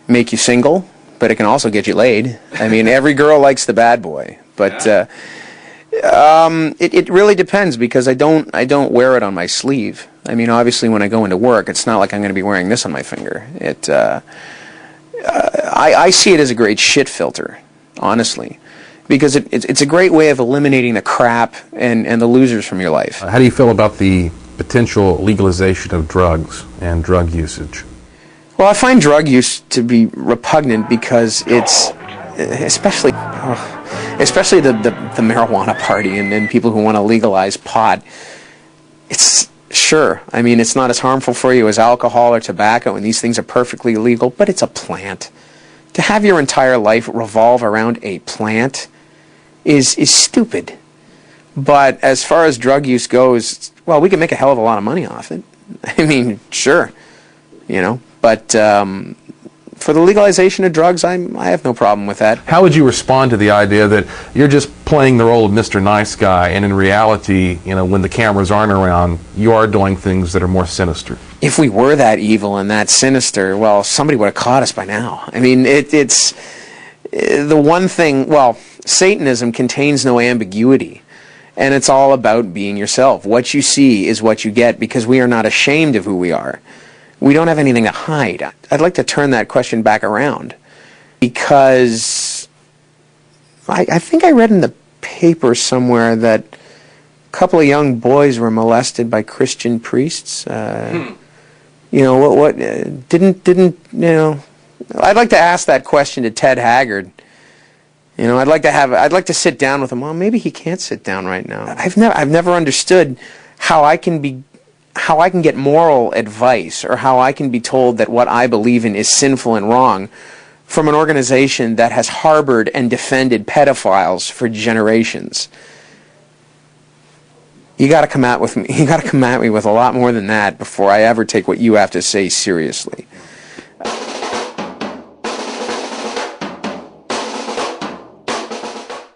make you single, but it can also get you laid. I mean, every girl likes the bad boy, but it really depends, because I don't wear it on my sleeve. I mean, obviously, when I go into work, it's not like I'm going to be wearing this on my finger. I see it as a great shit filter, honestly. Because it's a great way of eliminating the crap and the losers from your life. How do you feel about the potential legalization of drugs and drug usage? Well, I find drug use to be repugnant, because it's, especially the marijuana party and people who want to legalize pot. It's, sure, I mean, it's not as harmful for you as alcohol or tobacco, and these things are perfectly legal, but it's a plant. To have your entire life revolve around a plant is stupid. But as far as drug use goes, well, we can make a hell of a lot of money off it. I mean, sure, you know, but for the legalization of drugs, I have no problem with that. How would you respond to the idea that you're just playing the role of Mr. Nice Guy, and in reality, you know, when the cameras aren't around, you are doing things that are more sinister? If we were that evil and that sinister, well, somebody would have caught us by now. I mean, it's the one thing, well, Satanism contains no ambiguity, and it's all about being yourself. What you see is what you get, because we are not ashamed of who we are. We don't have anything to hide. I'd like to turn that question back around, because I think I read in the paper somewhere that a couple of young boys were molested by Christian priests. You know, what didn't you know? I'd like to ask that question to Ted Haggard. You know, I'd like to sit down with him. Well, maybe he can't sit down right now. I've never understood how I can get moral advice, or how I can be told that what I believe in is sinful and wrong from an organization that has harbored and defended pedophiles for generations. You got to come at me. You got to come at me with a lot more than that before I ever take what you have to say seriously.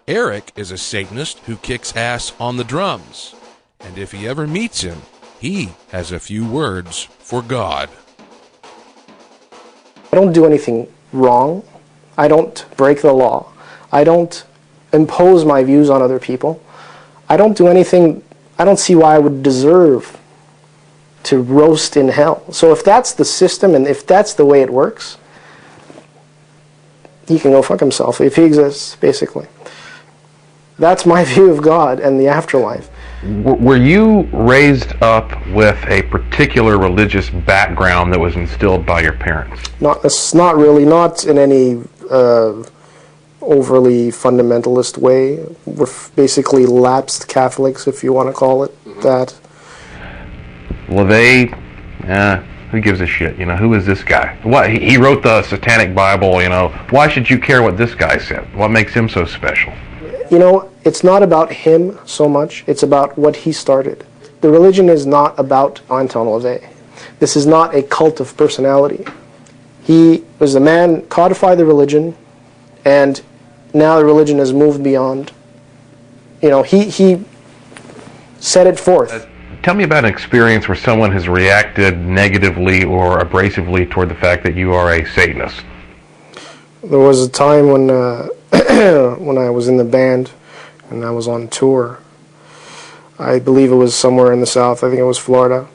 Eric is a Satanist who kicks ass on the drums, and if he ever meets him, he has a few words for God. I don't do anything wrong. I don't break the law. I don't impose my views on other people. I don't do anything. I don't see why I would deserve to roast in hell. So if that's the system and if that's the way it works, he can go fuck himself if he exists, basically. That's my view of God and the afterlife. Were you raised up with a particular religious background that was instilled by your parents? Not really, not in any overly fundamentalist way. We're basically lapsed Catholics, if you want to call it that. Well, who gives a shit? You know, who is this guy? What, he wrote the Satanic Bible, you know. Why should you care what this guy said? What makes him so special? You know, it's not about him so much. It's about what he started. The religion is not about Anton LaVey. This is not a cult of personality. He was a man, codified the religion, and now the religion has moved beyond. You know, he set it forth. Tell me about an experience where someone has reacted negatively or abrasively toward the fact that you are a Satanist. There was a time when when I was in the band and I was on tour. I believe it was somewhere in the South. I think it was Florida.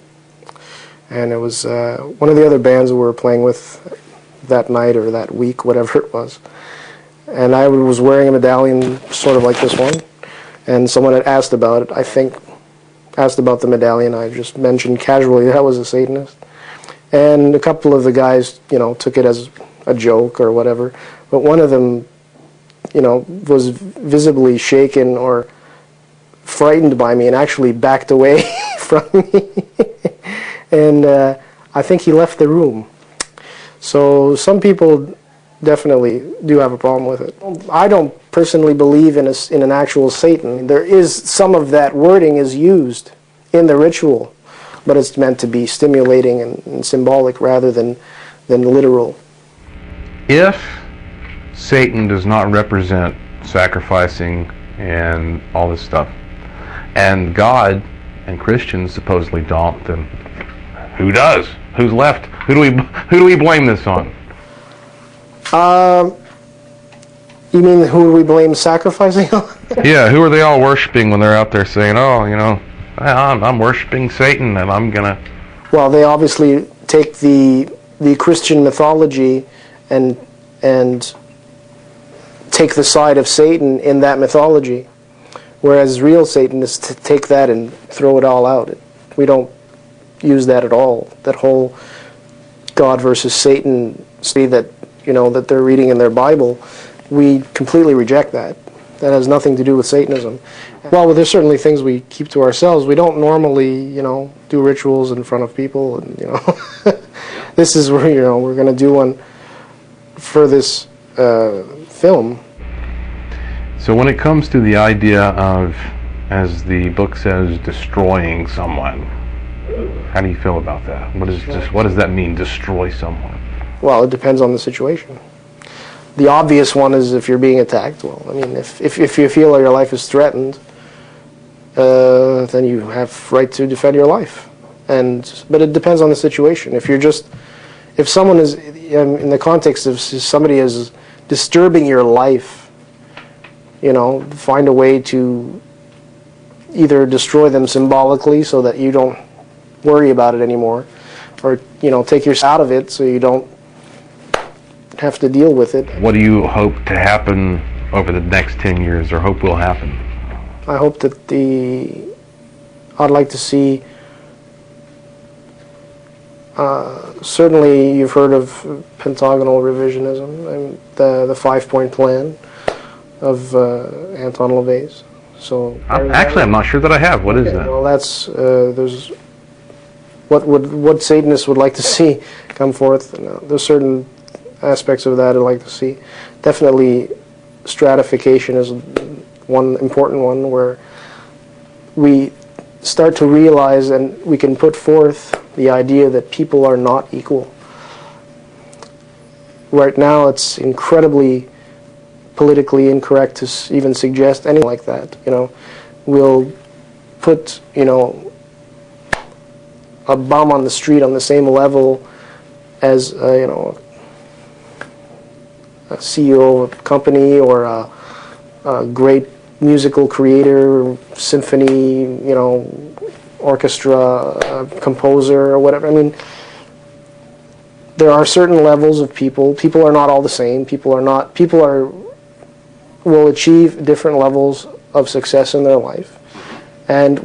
And it was one of the other bands that we were playing with that night or that week, whatever it was. And I was wearing a medallion sort of like this one. And someone had asked about it, I think, asked about the medallion. I just mentioned casually that I was a Satanist. And a couple of the guys, you know, took it as a joke or whatever. But one of them, you know, was visibly shaken or frightened by me and actually backed away from me. And I think he left the room. So some people definitely do have a problem with it. I don't personally believe in an actual Satan. There is some of that wording is used in the ritual, but it's meant to be stimulating and symbolic rather than literal. If Satan does not represent sacrificing and all this stuff, and God and Christians supposedly don't, then who does? Who's left? Who do we blame this on? You mean who do we blame sacrificing on? Yeah, who are they all worshiping when they're out there saying, "Oh, you know, I'm worshiping Satan and I'm gonna"? Well, they obviously take the Christian mythology and take the side of Satan in that mythology, whereas real Satan is to take that and throw it all out. We don't use that at all. That whole God versus Satan that that they're reading in their Bible, we completely reject that. That has nothing to do with Satanism. Well, there's certainly things we keep to ourselves. We don't normally, do rituals in front of people, and this is where we're going to do one for this film. So when it comes to the idea of, as the book says, destroying someone, how do you feel about that? What does that mean, destroy someone? Well, it depends on the situation. The obvious one is if you're being attacked. Well, I mean, if you feel your life is threatened, then you have right to defend your life. But it depends on the situation. If someone is, in the context of somebody is disturbing your life, find a way to either destroy them symbolically so that you don't worry about it anymore, or take yourself out of it so you don't have to deal with it. What do you hope to happen over the next 10 years or hope will happen? I hope that I'd like to see, certainly you've heard of pentagonal revisionism and the 5-point plan of Anton LaVey's. So Actually, I'm not sure that I have. What is that? Well, that's there's what Satanists would like to see come forth. There's certain aspects of that I'd like to see. Definitely, stratification is one important one where we start to realize and we can put forth the idea that people are not equal. Right now, it's incredibly politically incorrect to even suggest anything like that. We'll put, a bum on the street on the same level as, a CEO of a company or a great musical creator, symphony, orchestra, composer, or whatever. I mean, there are certain levels of people. People are not all the same. People will achieve different levels of success in their life, and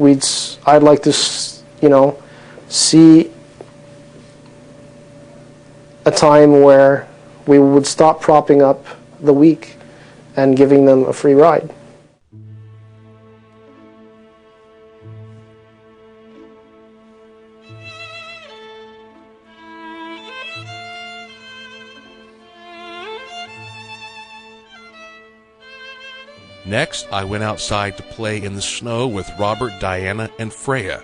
I'd like to, see a time where we would stop propping up the weak and giving them a free ride. Next, I went outside to play in the snow with Robert, Diana, and Freya.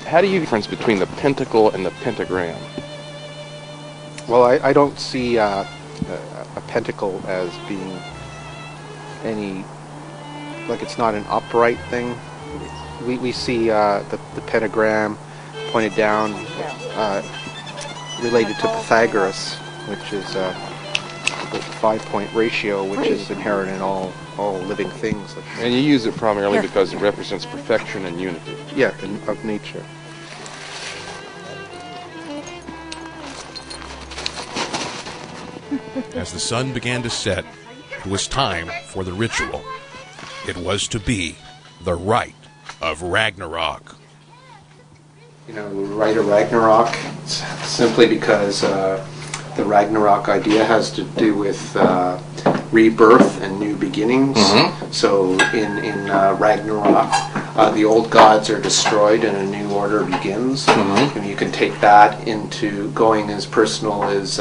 How do you difference between the pentacle and the pentagram? Well, I don't see a pentacle as being it's not an upright thing. We see the pentagram pointed down, related to Pythagoras, which is the 5-point ratio, which is inherent in all living things. And you use it primarily because it represents perfection and unity. Yeah, of nature. As the sun began to set, it was time for the ritual. It was to be the Rite of Ragnarok. Rite of Ragnarok, simply because the Ragnarok idea has to do with rebirth and new beginnings. Mm-hmm. So in Ragnarok, the old gods are destroyed and a new order begins. Mm-hmm. And you can take that into going as personal as,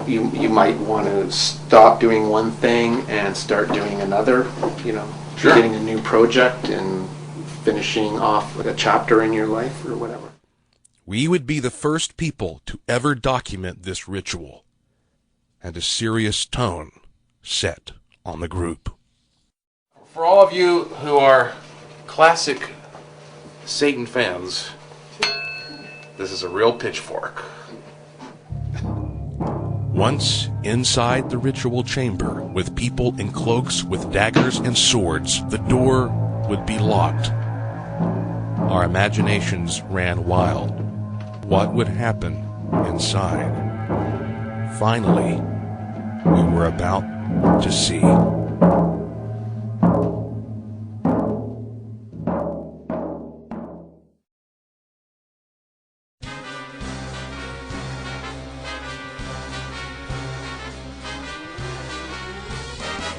you might want to stop doing one thing and start doing another, Sure. Beginning a new project and finishing off a chapter in your life or whatever. We would be the first people to ever document this ritual, and a serious tone set on the group. For all of you who are classic Satan fans, this is a real pitchfork. Once inside the ritual chamber, with people in cloaks with daggers and swords, the door would be locked. Our imaginations ran wild. What would happen inside? Finally, we were about to see.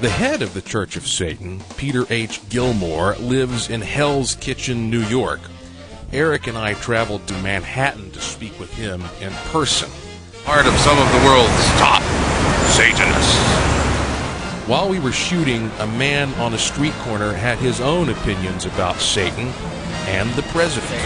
The head of the Church of Satan, Peter H. Gilmore, lives in Hell's Kitchen, New York. Eric and I traveled to Manhattan to speak with him in person. Part of some of the world's top Satanists. While we were shooting, a man on a street corner had his own opinions about Satan and the president.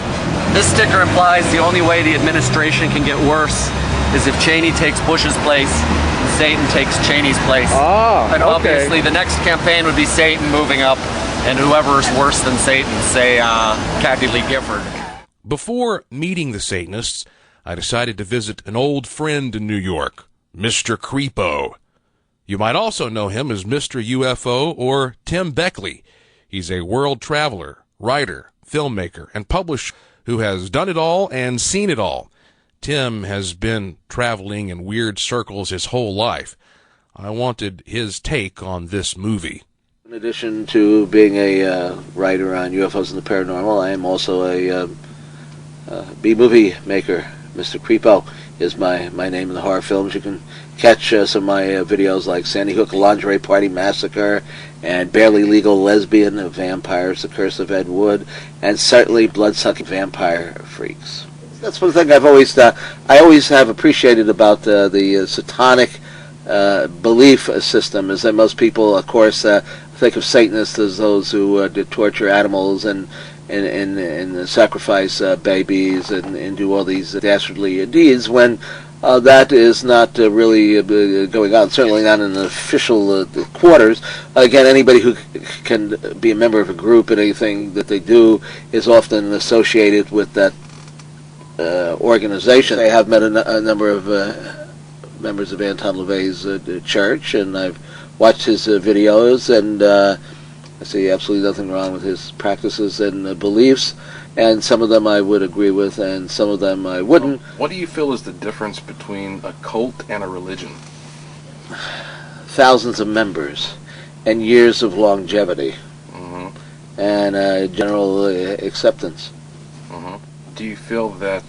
This sticker implies the only way the administration can get worse is if Cheney takes Bush's place and Satan takes Cheney's place. And obviously the next campaign would be Satan moving up, and whoever's worse than Satan, say Kathy Lee Gifford. Before meeting the Satanists, I decided to visit an old friend in New York, Mr. Creepo. You might also know him as Mr. UFO or Tim Beckley. He's a world traveler, writer, filmmaker, and publisher who has done it all and seen it all. Tim has been traveling in weird circles his whole life. I wanted his take on this movie. In addition to being a writer on UFOs and the paranormal, I am also a B-movie maker. Mr. Creepo is my name in the horror films. You can catch some of my videos like Sandy Hook Lingerie Party Massacre and Barely Legal Lesbian Vampires, The Curse of Ed Wood, and certainly Blood-Sucking Vampire Freaks. That's one thing I always have appreciated about the satanic belief system, is that most people, of course, think of Satanists as those who torture animals and sacrifice babies and do all these dastardly deeds, when that is not really going on, certainly not in the official quarters. Again, anybody who can be a member of a group and anything that they do is often associated with that organization. I have met a number of members of Anton LaVey's church, and I've watched his videos, and I see absolutely nothing wrong with his practices and beliefs, and some of them I would agree with, and some of them I wouldn't. What do you feel is the difference between a cult and a religion? Thousands of members, and years of longevity, and general acceptance. Do you feel that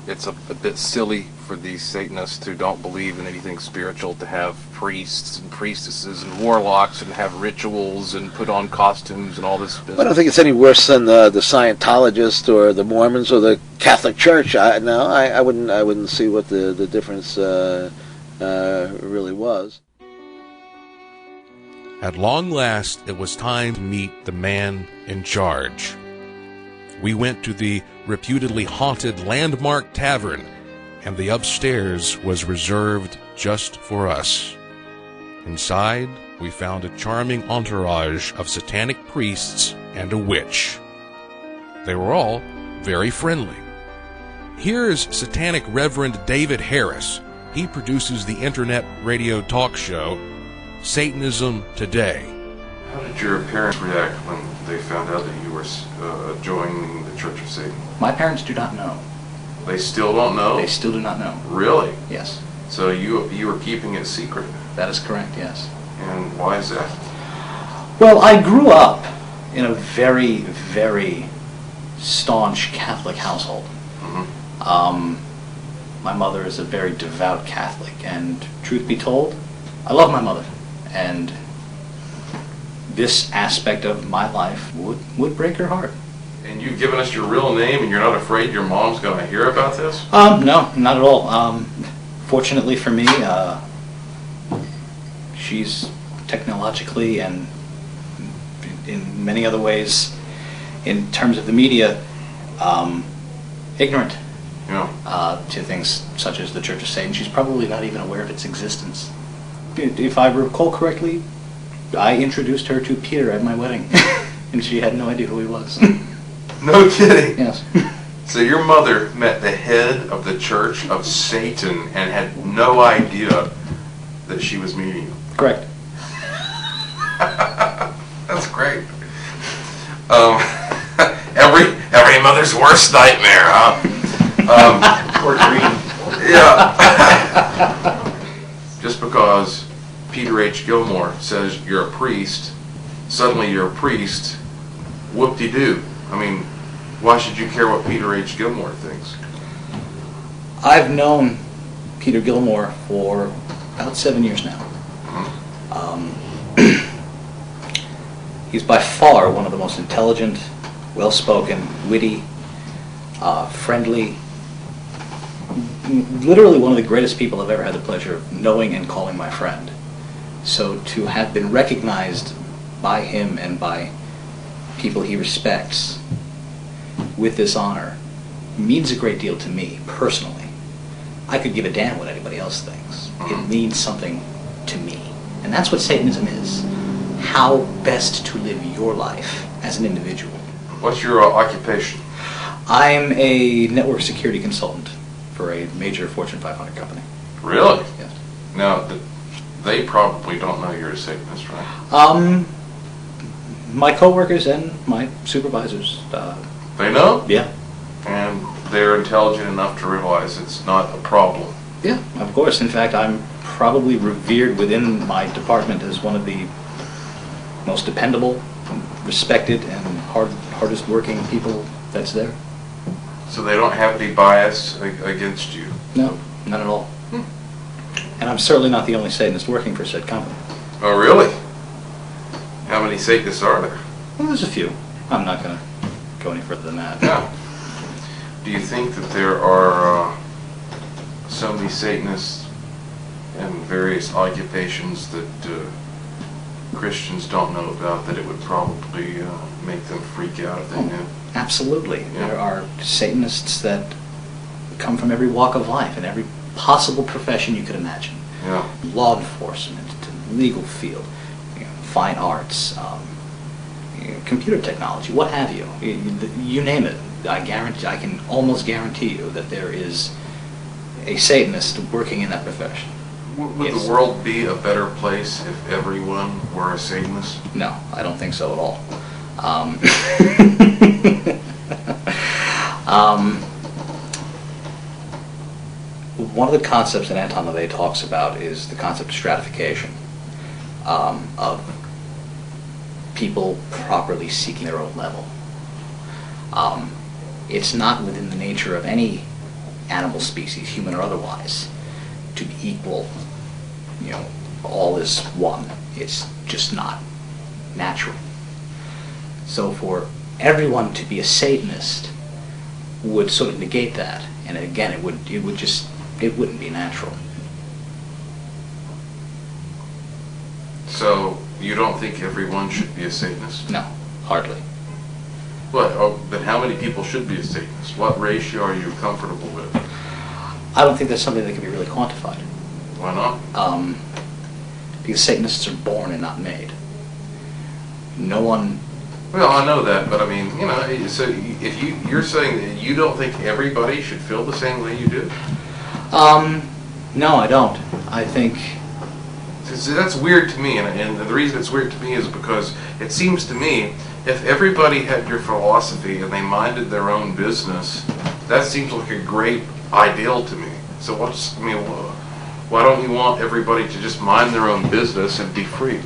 it's a bit silly for these Satanists who don't believe in anything spiritual to have priests and priestesses and warlocks and have rituals and put on costumes and all this business? I don't think it's any worse than the Scientologists or the Mormons or the Catholic Church. I wouldn't see what the difference really was. At long last, it was time to meet the man in charge. We went to the reputedly haunted Landmark Tavern, and the upstairs was reserved just for us. Inside, we found a charming entourage of satanic priests and a witch. They were all very friendly. Here is Satanic Reverend David Harris. He produces the internet radio talk show Satanism Today. How did your parents react when they found out that you were joining the Church of Satan? My parents do not know. They still don't know? They still do not know. Really? Yes. So you were keeping it secret? That is correct, yes. And why is that? Well, I grew up in a very, very staunch Catholic household. My mother is a very devout Catholic, and truth be told, I love my mother. And this aspect of my life would break her heart. And you've given us your real name, and you're not afraid your mom's going to hear about this? No, not at all. Fortunately for me, she's technologically and in many other ways, in terms of the media, ignorant to things such as the Church of Satan. She's probably not even aware of its existence. If I recall correctly, I introduced her to Peter at my wedding, and she had no idea who he was. No kidding? Yes. So your mother met the head of the Church of Satan and had no idea that she was meeting you? Correct. That's great. Every mother's worst nightmare, huh? Poor Green. Yeah. Just because Peter H. Gilmore says you're a priest, suddenly you're a priest, whoop-de-doo. I mean, why should you care what Peter H. Gilmore thinks? I've known Peter Gilmore for about 7 years now. He's by far one of the most intelligent, well-spoken, witty, friendly, literally one of the greatest people I've ever had the pleasure of knowing and calling my friend. So to have been recognized by him and by people he respects with this honor means a great deal to me, personally. I could give a damn what anybody else thinks. It means something to me. And that's what Satanism is. How best to live your life as an individual. What's your occupation? I'm a network security consultant for a major Fortune 500 company. Really? Yes. Now, they probably don't know you're a Satanist, right? My coworkers and my supervisors. They know? Yeah. And they're intelligent enough to realize it's not a problem. Yeah, of course. In fact, I'm probably revered within my department as one of the most dependable, respected, and hardest working people that's there. So they don't have any bias against you? No, none at all. And I'm certainly not the only Satanist working for said company. Oh, really? How many Satanists are there? Well, there's a few. I'm not going to go any further than that. Yeah. Do you think that there are so many Satanists and various occupations that Christians don't know about that it would probably make them freak out if they knew? Absolutely. Yeah. There are Satanists that come from every walk of life and every possible profession you could imagine. Yeah. Law enforcement, legal field, fine arts, computer technology, what have you. You name it. I can almost guarantee you that there is a Satanist working in that profession. Would the world be a better place if everyone were a Satanist? No, I don't think so at all. One of the concepts that Anton LaVey talks about is the concept of stratification, of people properly seeking their own level. It's not within the nature of any animal species, human or otherwise, to be equal. All is one. It's just not natural. So for everyone to be a Satanist would sort of negate that, and again, it wouldn't be natural. So you don't think everyone should be a Satanist? No, hardly. What? Oh, but how many people should be a Satanist? What ratio are you comfortable with? I don't think that's something that can be really quantified. Why not? Because Satanists are born and not made. No one... Well, I know that, but I mean, so if you're saying that you don't think everybody should feel the same way you do? No, I don't. I think... See, that's weird to me, and the reason it's weird to me is because it seems to me if everybody had your philosophy and they minded their own business, that seems like a great ideal to me. So why don't you want everybody to just mind their own business and be free?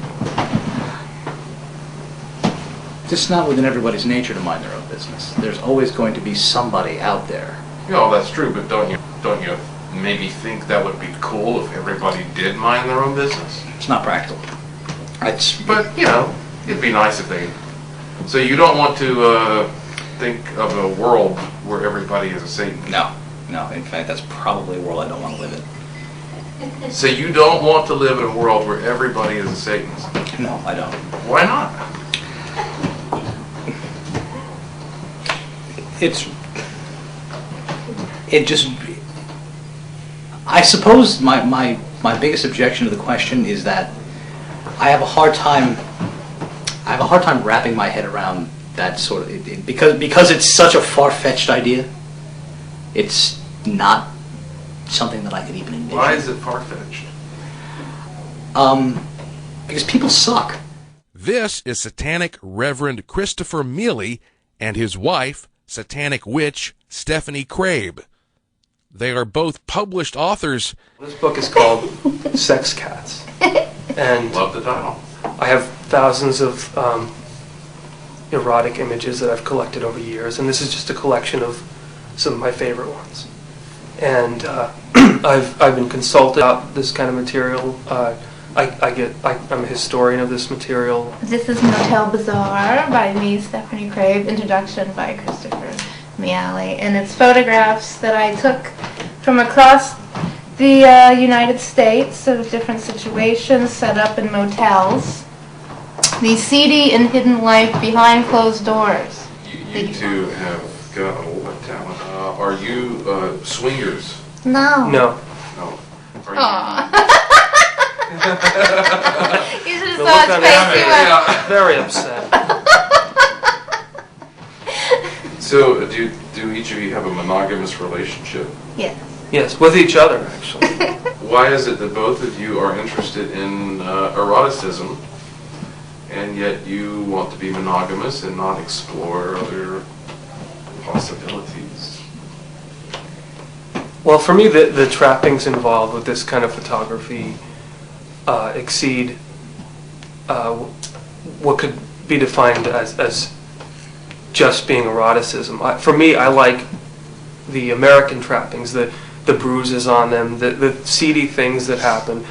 It's not within everybody's nature to mind their own business. There's always going to be somebody out there. Yeah, that's true, but don't you maybe think that would be cool if everybody did mind their own business? It's not practical. But it'd be nice if they... So you don't want to think of a world where everybody is a Satanist? No. In fact, that's probably a world I don't want to live in. So you don't want to live in a world where everybody is a Satanist? No, I don't. Why not? I suppose my biggest objection to the question is that I have a hard time wrapping my head around that sort of because it's such a far-fetched idea. It's not something that I could even envision. Why is it far-fetched? Because people suck. This is Satanic Reverend Christopher Mealy and his wife, Satanic Witch Stephanie Crabe. They are both published authors. This book is called Sex Cats. And love the title. I have thousands of erotic images that I've collected over years, and this is just a collection of some of my favorite ones. And I've been consulted about this kind of material. I'm a historian of this material. This is Motel Bazaar by me, Stephanie Crabe, introduction by Christopher Mealy, and it's photographs that I took from across the United States of different situations set up in motels. The seedy and hidden life behind closed doors. You two have got a lot of talent. Are you swingers? No. No. Are you should have saw his face. He was very upset. So, do each of you have a monogamous relationship? Yes. Yes, with each other, actually. Why is it that both of you are interested in eroticism, and yet you want to be monogamous and not explore other possibilities? Well, for me, the trappings involved with this kind of photography exceed what could be defined as just being eroticism. For me, I like the American trappings, the bruises on them, the seedy things that happen.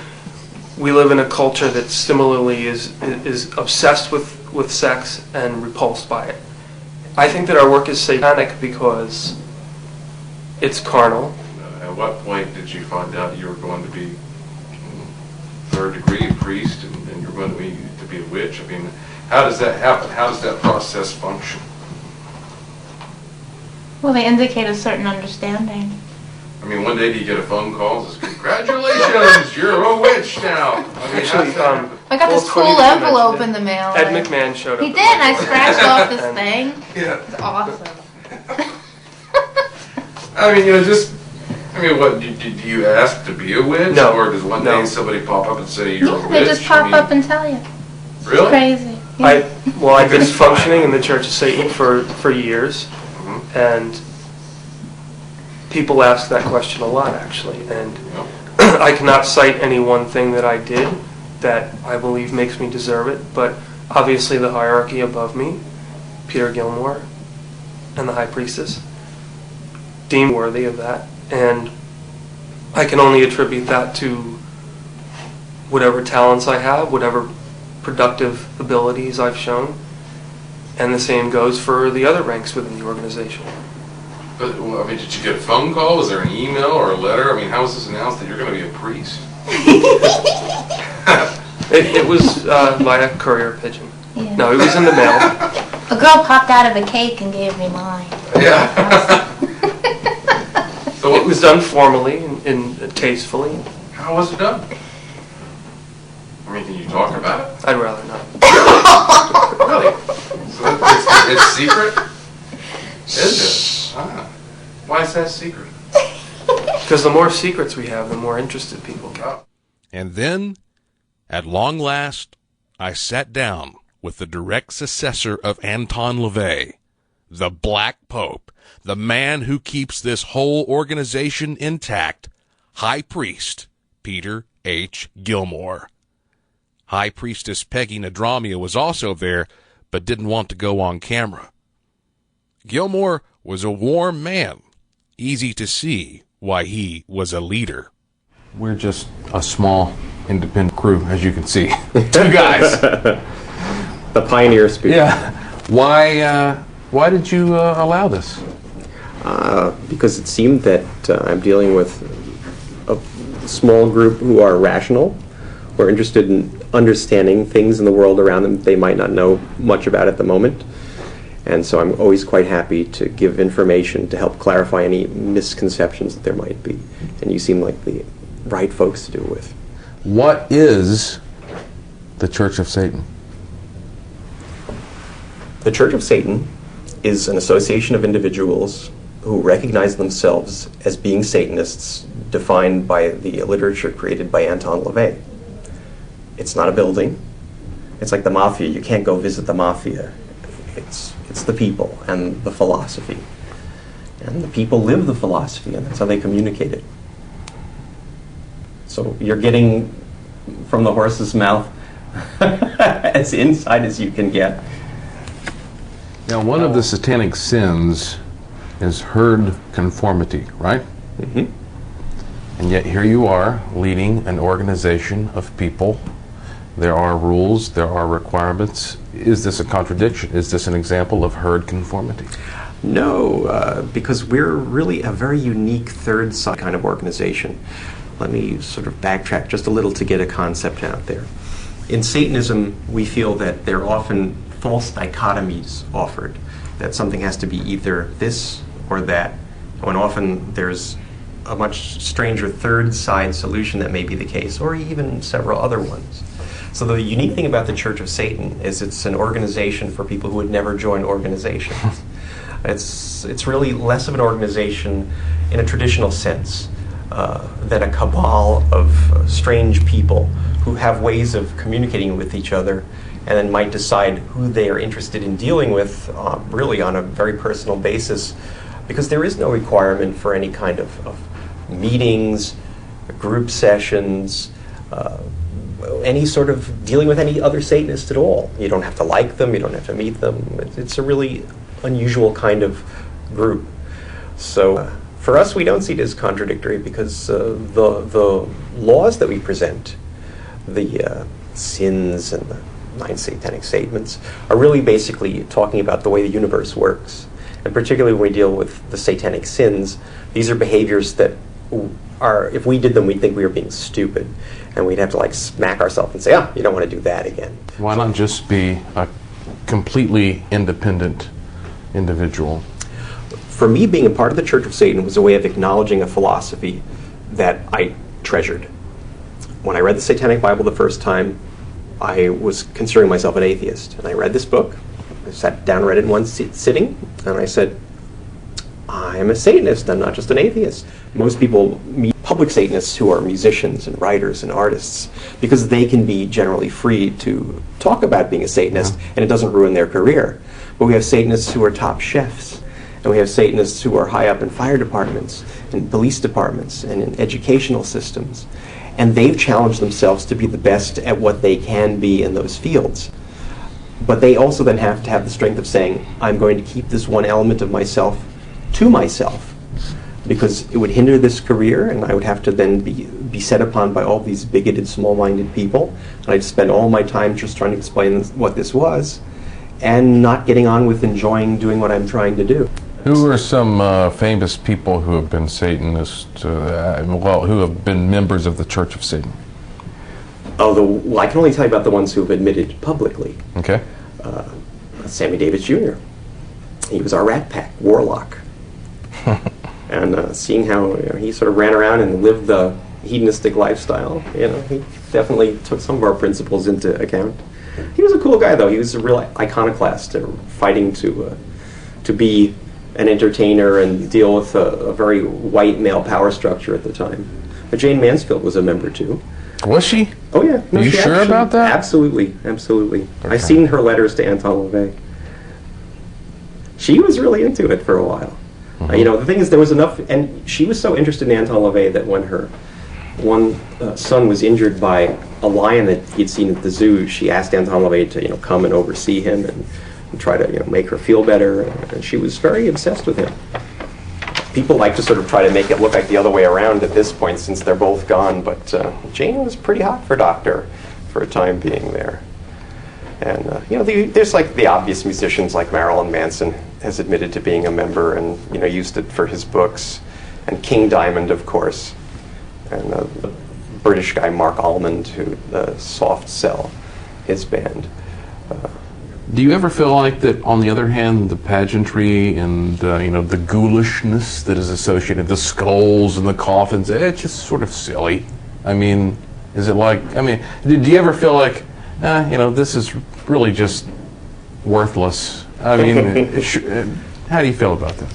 We live in a culture that similarly is obsessed with sex and repulsed by it. I think that our work is satanic because it's carnal. At what point did you find out you were going to be third degree priest and you're going to be a witch? I mean, how does that happen? How does that process function? Well, they indicate a certain understanding. I mean, one day do you get a phone call that says, "Congratulations, you're a witch now." I mean, Actually, I got this cool envelope in the mail. Ed McMahon showed up. He did. I scratched off this thing. Yeah. It's awesome. I mean, what, do you ask to be a witch? No. Or does one day somebody pop up and say you're a witch? They just pop up and tell you. Really? It's crazy. Yeah. I've been functioning in the Church of Satan for years, and people ask that question a lot, actually. And I cannot cite any one thing that I did that I believe makes me deserve it, but obviously the hierarchy above me, Peter Gilmore and the High Priestess, deemed worthy of that. And I can only attribute that to whatever talents I have, whatever productive abilities I've shown. And the same goes for the other ranks within the organization. But, I mean, did you get a phone call? Was there an email or a letter? I mean, how was this announced that you're going to be a priest? It was via courier pigeon. Yeah. No, it was in the mail. A girl popped out of a cake and gave me mine. Yeah. So it was done formally and tastefully. How was it done? I mean, can you talk about it? I'd rather not. Really? So it's secret? Is it? Why is that secret? Because the more secrets we have, the more interested people get. And then, at long last, I sat down with the direct successor of Anton LaVey, the Black Pope, the man who keeps this whole organization intact, High Priest Peter H. Gilmore. High Priestess Peggy Nadramia was also there, but didn't want to go on camera. Gilmore was a warm man, easy to see why he was a leader. We're just a small, independent crew, as you can see. Two guys. The pioneer spirit. Yeah. Why did you allow this? Because it seemed that I'm dealing with a small group who are rational, who are interested in understanding things in the world around them they might not know much about at the moment. And so I'm always quite happy to give information to help clarify any misconceptions that there might be. And you seem like the right folks to do it with. What is the Church of Satan? The Church of Satan is an association of individuals who recognize themselves as being Satanists, defined by the literature created by Anton LaVey. It's not a building. It's like the mafia. You can't go visit the mafia. It's the people and the philosophy. And the people live the philosophy, and that's how they communicate it. So you're getting from the horse's mouth as inside as you can get. Now, one of the satanic sins is herd conformity, right? Mm-hmm. And yet here you are leading an organization of people. There are rules, there are requirements. Is this a contradiction? Is this an example of herd conformity? No, because we're really a very unique third side kind of organization. Let me sort of backtrack just a little to get a concept out there. In Satanism, we feel that there are often false dichotomies offered, that something has to be either this or that, when often there's a much stranger third side solution that may be the case, or even several other ones. So the unique thing about the Church of Satan is it's an organization for people who would never join organizations. It's really less of an organization in a traditional sense. than a cabal of strange people who have ways of communicating with each other and then might decide who they are interested in dealing with really on a very personal basis, because there is no requirement for any kind of meetings, group sessions, any sort of dealing with any other Satanist at all. You don't have to like them, you don't have to meet them. It's a really unusual kind of group. So for us, we don't see it as contradictory, because the laws that we present, the sins and the 9 satanic statements, are really basically talking about the way the universe works. And particularly when we deal with the satanic sins, these are behaviors that are, if we did them, we'd think we were being stupid. And we'd have to like smack ourselves and say, oh, you don't want to do that again. Why not just be a completely independent individual? For me, being a part of the Church of Satan was a way of acknowledging a philosophy that I treasured. When I read the Satanic Bible the first time, I was considering myself an atheist. And I read this book. I sat down and read it in one sitting, and I said, I am a Satanist, I'm not just an atheist. Most people meet public Satanists who are musicians and writers and artists because they can be generally free to talk about being a Satanist and it doesn't ruin their career. But we have Satanists who are top chefs, and we have Satanists who are high up in fire departments, in police departments, and in educational systems. And they've challenged themselves to be the best at what they can be in those fields. But they also then have to have the strength of saying, I'm going to keep this one element of myself to myself, because it would hinder this career, and I would have to then be set upon by all these bigoted, small-minded people, and I'd spend all my time just trying to explain what this was, and not getting on with enjoying doing what I'm trying to do. Who are some famous people who have been Satanists, who have been members of the Church of Satan? Well, I can only tell you about the ones who have admitted publicly. Okay. Sammy Davis Jr. He was our Rat Pack warlock. And seeing how he sort of ran around and lived the hedonistic lifestyle, he definitely took some of our principles into account. He was a cool guy, though. He was a real iconoclast, fighting to be an entertainer and deal with a very white male power structure at the time. But Jane Mansfield was a member, too. Was she? Oh, yeah. Are you sure about that? Absolutely, absolutely. Okay. I've seen her letters to Anton LaVey. She was really into it for a while. The thing is, there was enough, and she was so interested in Anton LaVey that when her one son was injured by a lion that he'd seen at the zoo, she asked Anton LaVey to, come and oversee him and try to, make her feel better. And she was very obsessed with him. People like to sort of try to make it look like the other way around at this point, since they're both gone. But Jane was pretty hot for Doctor for a time being there. And there's like the obvious musicians like Marilyn Manson has admitted to being a member and used it for his books, and King Diamond, of course, and the British guy Mark Almond, who Soft Cell, his band. Do you ever feel like that, on the other hand, the pageantry and the ghoulishness that is associated, the skulls and the coffins, it's just sort of silly? I mean, is it like, do you ever feel like, this is really just worthless? I mean, how do you feel about that?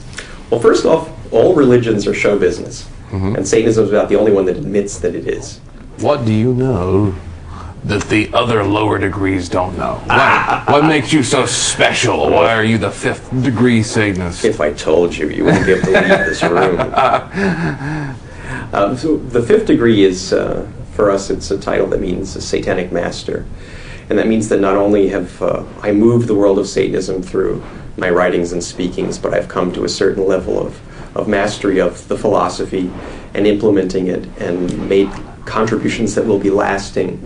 Well, first off, all religions are show business, and Satanism is about the only one that admits that it is. What do you know that the other lower degrees don't know? What makes you so special? Why are you the 5th degree Satanist? If I told you, you wouldn't be able to leave this room. So the 5th degree is, for us, it's a title that means a satanic master. And that means that not only have I moved the world of Satanism through my writings and speakings, but I've come to a certain level of mastery of the philosophy and implementing it, and made contributions that will be lasting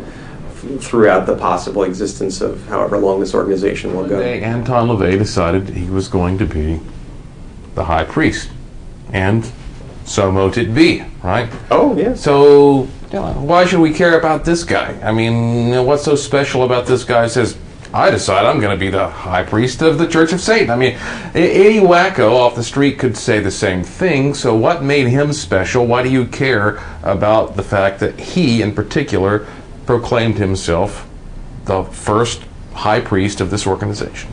throughout the possible existence of however long this organization will go. One day, Anton LaVey decided he was going to be the high priest, and so mote it be, right? Oh, yeah. So why should we care about this guy? I mean, what's so special about this guy who says, I decide I'm going to be the high priest of the Church of Satan? I mean, any wacko off the street could say the same thing, so what made him special? Why do you care about the fact that he, in particular, proclaimed himself the first high priest of this organization?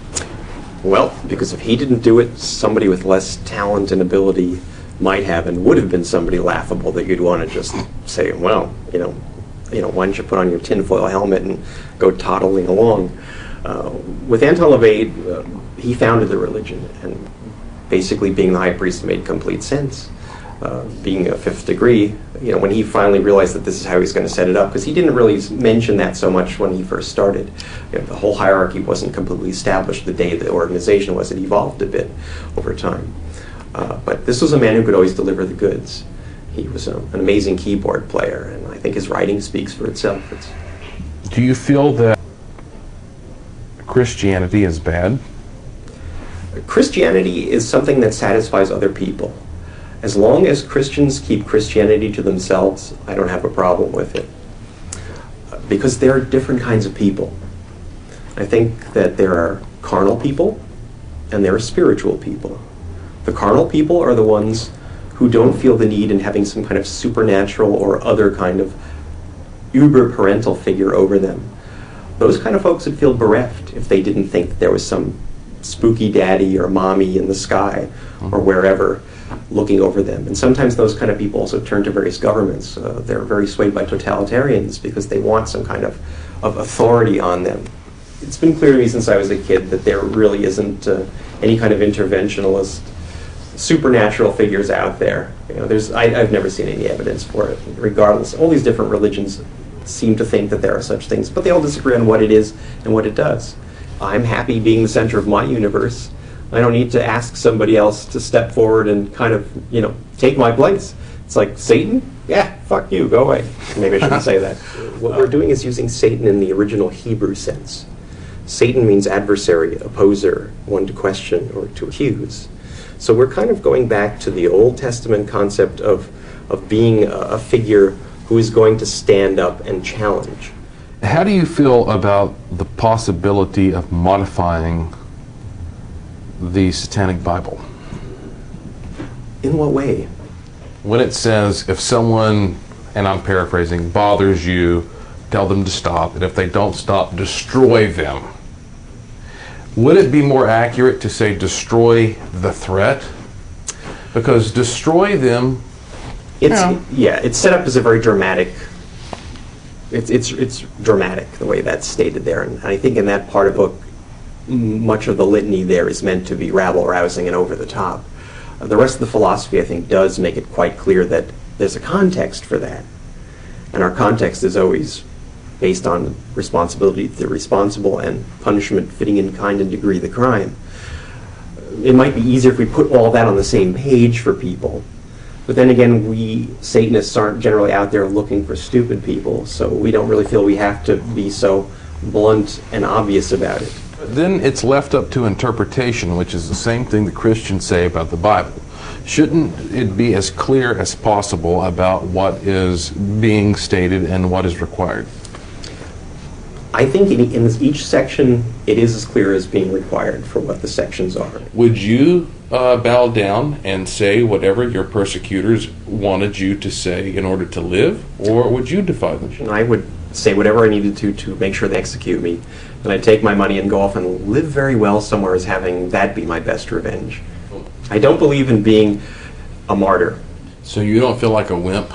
Well, because if he didn't do it, somebody with less talent and ability might have and would have been somebody laughable that you'd want to just say, well, why don't you put on your tinfoil helmet and go toddling along? With Anton LaVey, he founded the religion, and basically being the high priest made complete sense. Being a fifth degree, when he finally realized that this is how he's going to set it up, because he didn't really mention that so much when he first started. The whole hierarchy wasn't completely established the day the organization was. It evolved a bit over time. But this was a man who could always deliver the goods. He was an amazing keyboard player, and I think his writing speaks for itself. Do you feel that Christianity is bad? Christianity is something that satisfies other people. As long as Christians keep Christianity to themselves, I don't have a problem with it. Because there are different kinds of people. I think that there are carnal people and there are spiritual people. The carnal people are the ones who don't feel the need in having some kind of supernatural or other kind of uber-parental figure over them. Those kind of folks would feel bereft if they didn't think that there was some spooky daddy or mommy in the sky or wherever looking over them. And sometimes those kind of people also turn to various governments. They're very swayed by totalitarians because they want some kind of authority on them. It's been clear to me since I was a kid that there really isn't any kind of interventionalist supernatural figures out there. I've never seen any evidence for it. Regardless, all these different religions seem to think that there are such things, but they all disagree on what it is and what it does. I'm happy being the center of my universe. I don't need to ask somebody else to step forward and kind of, take my place. It's like, Satan? Yeah, fuck you, go away. Maybe I shouldn't say that. What we're doing is using Satan in the original Hebrew sense. Satan means adversary, opposer, one to question or to accuse. So we're kind of going back to the Old Testament concept of being a figure who is going to stand up and challenge. How do you feel about the possibility of modifying the Satanic Bible? In what way? When it says, if someone, and I'm paraphrasing, bothers you, tell them to stop, and if they don't stop, destroy them. Would it be more accurate to say destroy the threat? Because destroy them, it's set up as a very dramatic. It's dramatic the way that's stated there, and I think in that part of the book, much of the litany there is meant to be rabble-rousing and over the top. The rest of the philosophy, I think, does make it quite clear that there's a context for that, and our context is always based on responsibility to the responsible and punishment fitting in kind and degree the crime. It might be easier if we put all that on the same page for people. But then again, we Satanists aren't generally out there looking for stupid people, so we don't really feel we have to be so blunt and obvious about it. then it's left up to interpretation, which is the same thing the Christians say about the Bible. Shouldn't it be as clear as possible about what is being stated and what is required? I think in each section, it is as clear as being required for what the sections are. Would you bow down and say whatever your persecutors wanted you to say in order to live, or would you defy them? I would say whatever I needed to make sure they execute me. And I'd take my money and go off and live very well somewhere as having that be my best revenge. I don't believe in being a martyr. So you don't feel like a wimp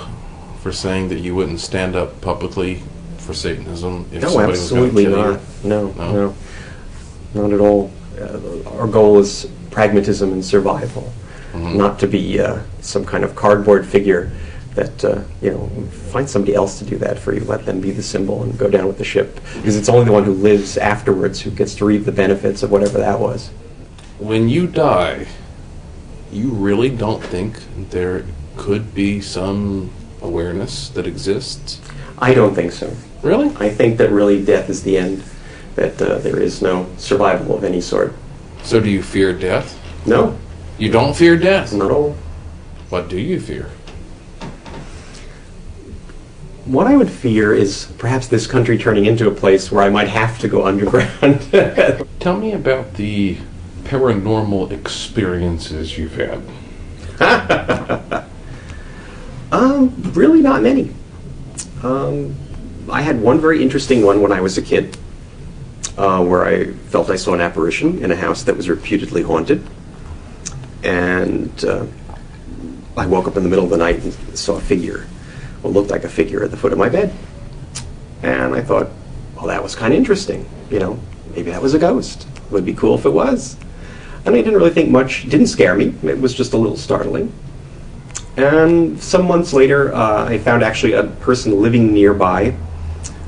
for saying that you wouldn't stand up publicly for Satanism if somebody was going to kill you? No, not at all. Our goal is pragmatism and survival, not to be some kind of cardboard figure that, find somebody else to do that for you. Let them be the symbol and go down with the ship. Because it's only the one who lives afterwards who gets to reap the benefits of whatever that was. When you die, you really don't think there could be some awareness that exists? I don't think so. Really? I think that really death is the end, that there is no survival of any sort. So do you fear death? No. You don't fear death? Not at all. What do you fear? What I would fear is perhaps this country turning into a place where I might have to go underground. Tell me about the paranormal experiences you've had. Really not many. I had one very interesting one when I was a kid, where I felt I saw an apparition in a house that was reputedly haunted. And I woke up in the middle of the night and saw a figure, what looked like a figure at the foot of my bed. And I thought, well, that was kind of interesting. You know, maybe that was a ghost. It would be cool if it was. And I didn't really think much, it didn't scare me. It was just a little startling. And some months later, I found actually a person living nearby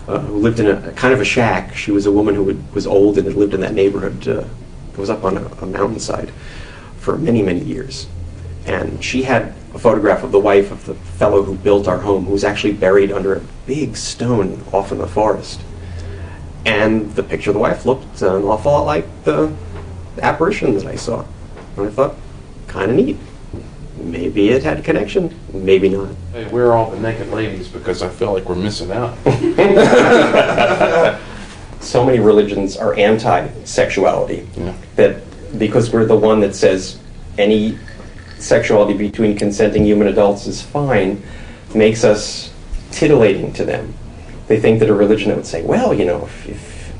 who lived in a kind of a shack. She was a woman who was old and had lived in that neighborhood. It was up on a mountainside for many, many years. And she had a photograph of the wife of the fellow who built our home, who was actually buried under a big stone off in the forest. And the picture of the wife looked an awful lot like the apparition that I saw. And I thought, kind of neat. Maybe it had a connection, maybe not. Hey, where are all the naked ladies? Because I feel like we're missing out. So many religions are anti-sexuality. Yeah. That because we're the one that says any sexuality between consenting human adults is fine, makes us titillating to them. They think that a religion that would say, well, you know, if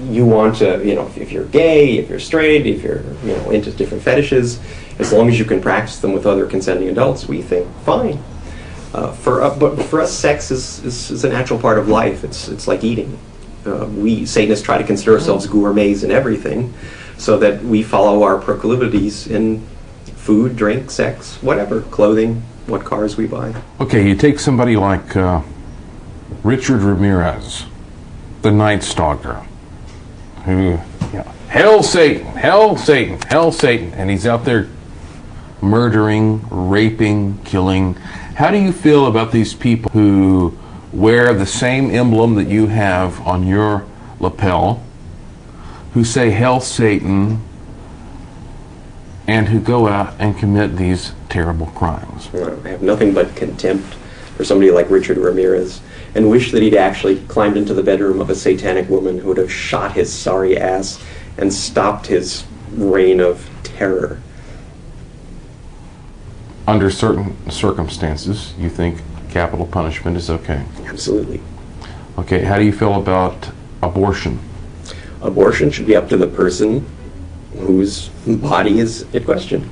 you want to, you know, if you're gay, if you're straight, if you're, you know, into different fetishes, as long as you can practice them with other consenting adults, we think fine. But for us, sex is a natural part of life. It's like eating. We Satanists try to consider ourselves gourmets in everything, so that we follow our proclivities in food, drink, sex, whatever, clothing, what cars we buy. Okay, you take somebody like Richard Ramirez, the Night Stalker, who, you know, Hail Satan, Hail Satan, Hail Satan, and he's out there murdering, raping, killing. How do you feel about these people who wear the same emblem that you have on your lapel, who say Hail Satan, and who go out and commit these terrible crimes? I have nothing but contempt for somebody like Richard Ramirez, and wish that he'd actually climbed into the bedroom of a satanic woman who would have shot his sorry ass and stopped his reign of terror. Under certain circumstances, you think capital punishment is okay? Absolutely. Okay, how do you feel about abortion? Abortion should be up to the person whose body is in question.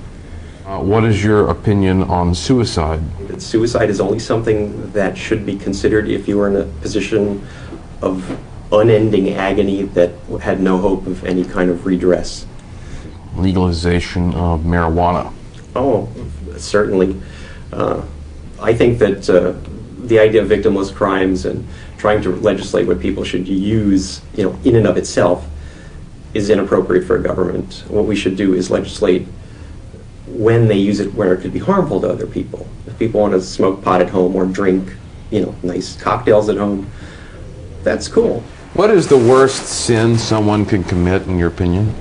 What is your opinion on suicide? That suicide is only something that should be considered if you are in a position of unending agony that had no hope of any kind of redress. Legalization of marijuana. Oh, certainly. I think that the idea of victimless crimes and trying to legislate what people should use, you know, in and of itself, is inappropriate for a government. What we should do is legislate when they use it where it could be harmful to other people. If people want to smoke pot at home or drink, you know, nice cocktails at home, that's cool. What is the worst sin someone can commit, in your opinion?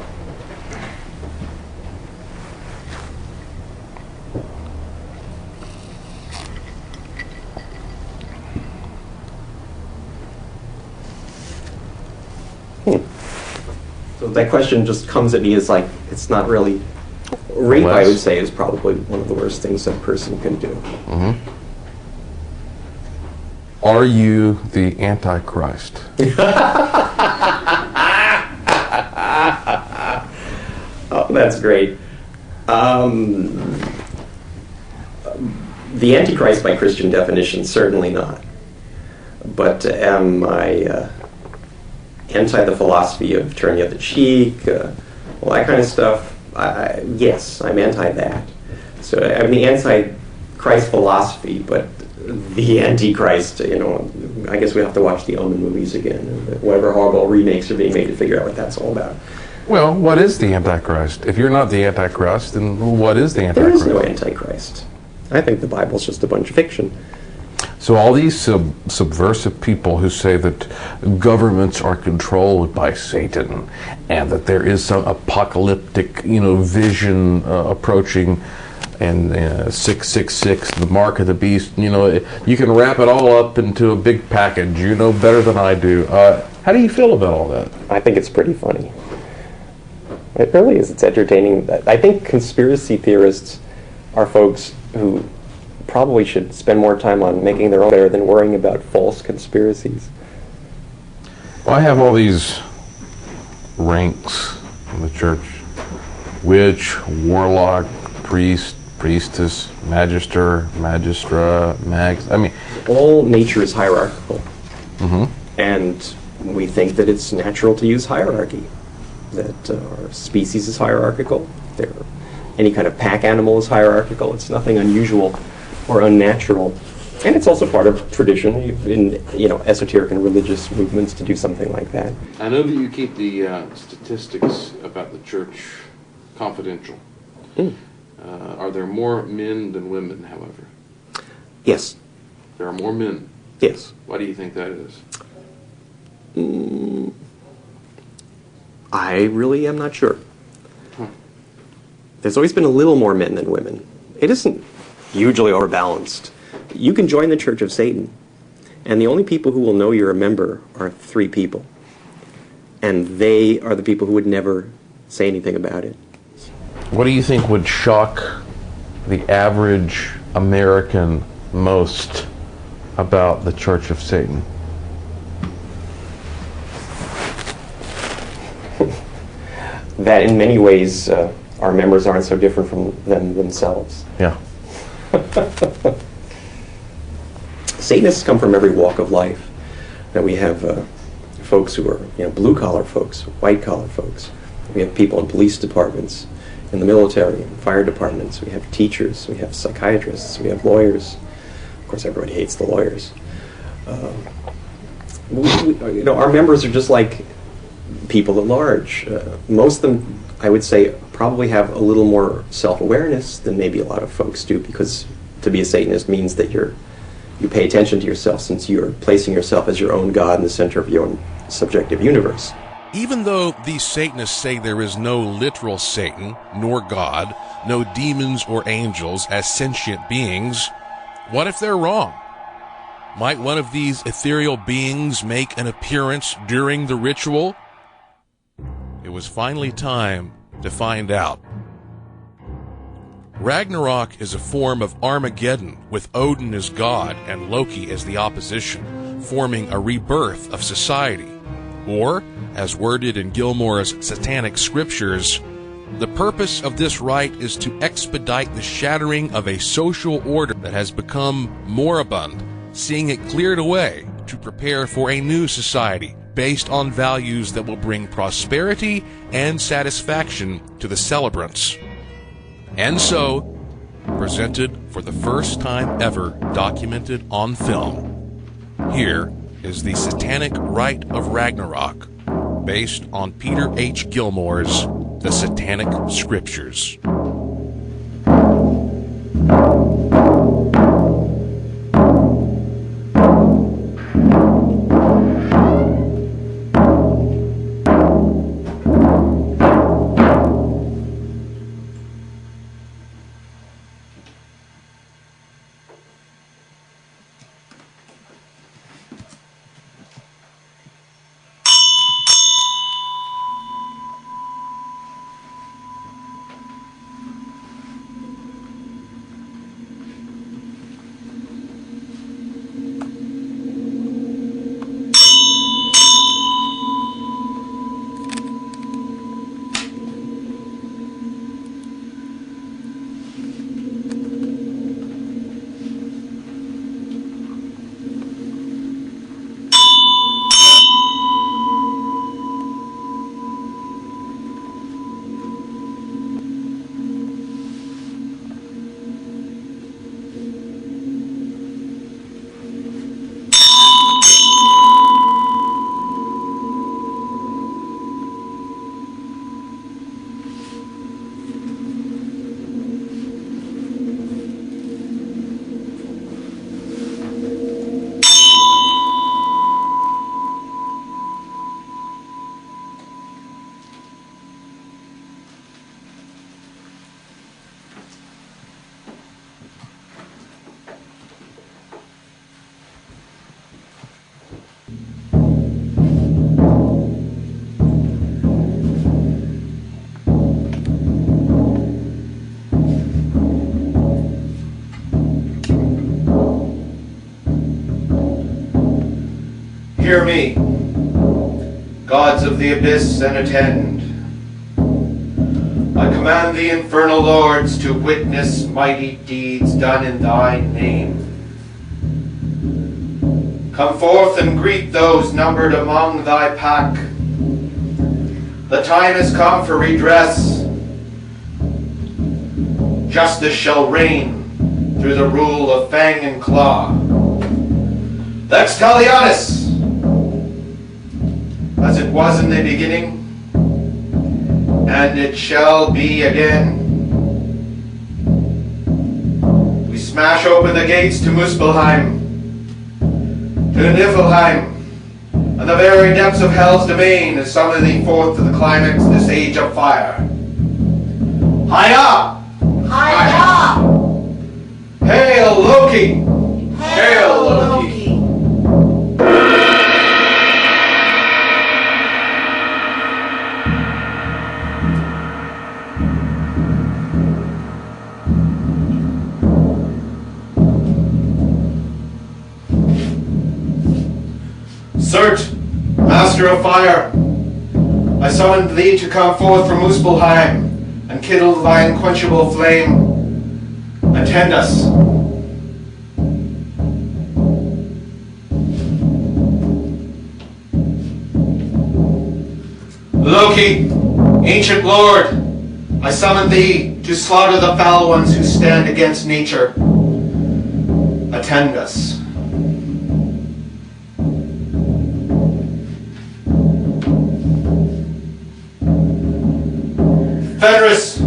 So that question just comes at me as like, it's not really... Rape, I would say, is probably one of the worst things that a person can do. Mm-hmm. Are you the Antichrist? Oh, that's great. The Antichrist, by Christian definition, certainly not. But am I anti the philosophy of turn the other cheek, all that kind of stuff? Yes, I'm anti that. So I'm the anti-Christ philosophy, but the Antichrist, you know, I guess we have to watch the Omen movies again, whatever horrible remakes are being made to figure out what that's all about. Well, what is the Antichrist? If you're not the Antichrist, then what is the Antichrist? There is no Antichrist. I think the Bible's just a bunch of fiction. So all these subversive people who say that governments are controlled by Satan and that there is some apocalyptic, you know, vision approaching, and 666, the mark of the beast, you know, you can wrap it all up into a big package. You know better than I do. How do you feel about all that? I think it's pretty funny. It really is. It's entertaining. I think conspiracy theorists are folks who probably should spend more time on making their own better than worrying about false conspiracies. Well, I have all these ranks in the church: witch, warlock, priest, priestess, magister, magistra, mags. I mean, all nature is hierarchical, mhm. and we think that it's natural to use hierarchy. That our species is hierarchical. Any kind of pack animal is hierarchical. It's nothing unusual or unnatural, and it's also part of tradition in esoteric and religious movements to do something like that. I know that you keep the statistics about the church confidential. Are there more men than women, however? Yes. There are more men? Yes. Why do you think that is? I really am not sure. There's always been a little more men than women. It isn't hugely overbalanced. You can join the Church of Satan, and the only people who will know you're a member are 3 people. And they are the people who would never say anything about it. What do you think would shock the average American most about the Church of Satan? That in many ways our members aren't so different from them themselves. Yeah. Satanists come from every walk of life. That we have folks who are blue-collar folks, white-collar folks. We have people in police departments, in the military, in fire departments. We have teachers, we have psychiatrists, we have lawyers. Of course, everybody hates the lawyers. Our members are just like people at large. Most of them, I would say, probably have a little more self-awareness than maybe a lot of folks do, because to be a Satanist means that you pay attention to yourself, since you're placing yourself as your own God in the center of your own subjective universe. Even though these Satanists say there is no literal Satan, nor God, no demons or angels as sentient beings, what if they're wrong? Might one of these ethereal beings make an appearance during the ritual? It was finally time to find out. Ragnarok is a form of Armageddon, with Odin as God and Loki as the opposition, forming a rebirth of society. Or, as worded in Gilmore's Satanic Scriptures, the purpose of this rite is to expedite the shattering of a social order that has become moribund, seeing it cleared away to prepare for a new society based on values that will bring prosperity and satisfaction to the celebrants. And so, presented for the first time ever documented on film, here is the Satanic Rite of Ragnarok, based on Peter H. Gilmore's The Satanic Scriptures. Hear me, gods of the abyss, and attend. I command the infernal lords to witness mighty deeds done in thy name. Come forth and greet those numbered among thy pack. The time has come for redress. Justice shall reign through the rule of Fang and Claw. Lex Talionis, as it was in the beginning, and it shall be again. We smash open the gates to Muspelheim, to Niflheim, and the very depths of hell's domain is summon thee forth to the climax of this age of fire. Hiya! Hiya! Hail Loki! Hail Loki! Surt, Master of Fire, I summoned thee to come forth from Muspelheim and kindle thy unquenchable flame. Attend us. Loki, ancient lord, I summon thee to slaughter the foul ones who stand against nature. Attend us. Fenris,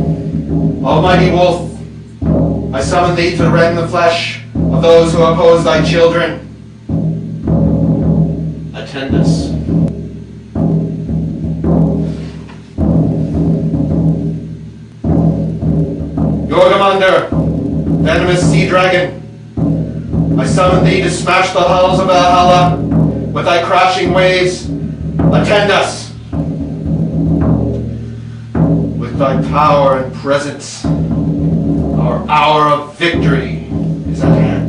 almighty wolf, I summon thee to rend the flesh of those who oppose thy children. Attend us. Jorgamander, venomous sea dragon, I summon thee to smash the hulls of Valhalla with thy crashing waves. Attend us. With thy power and presence, our hour of victory is at hand.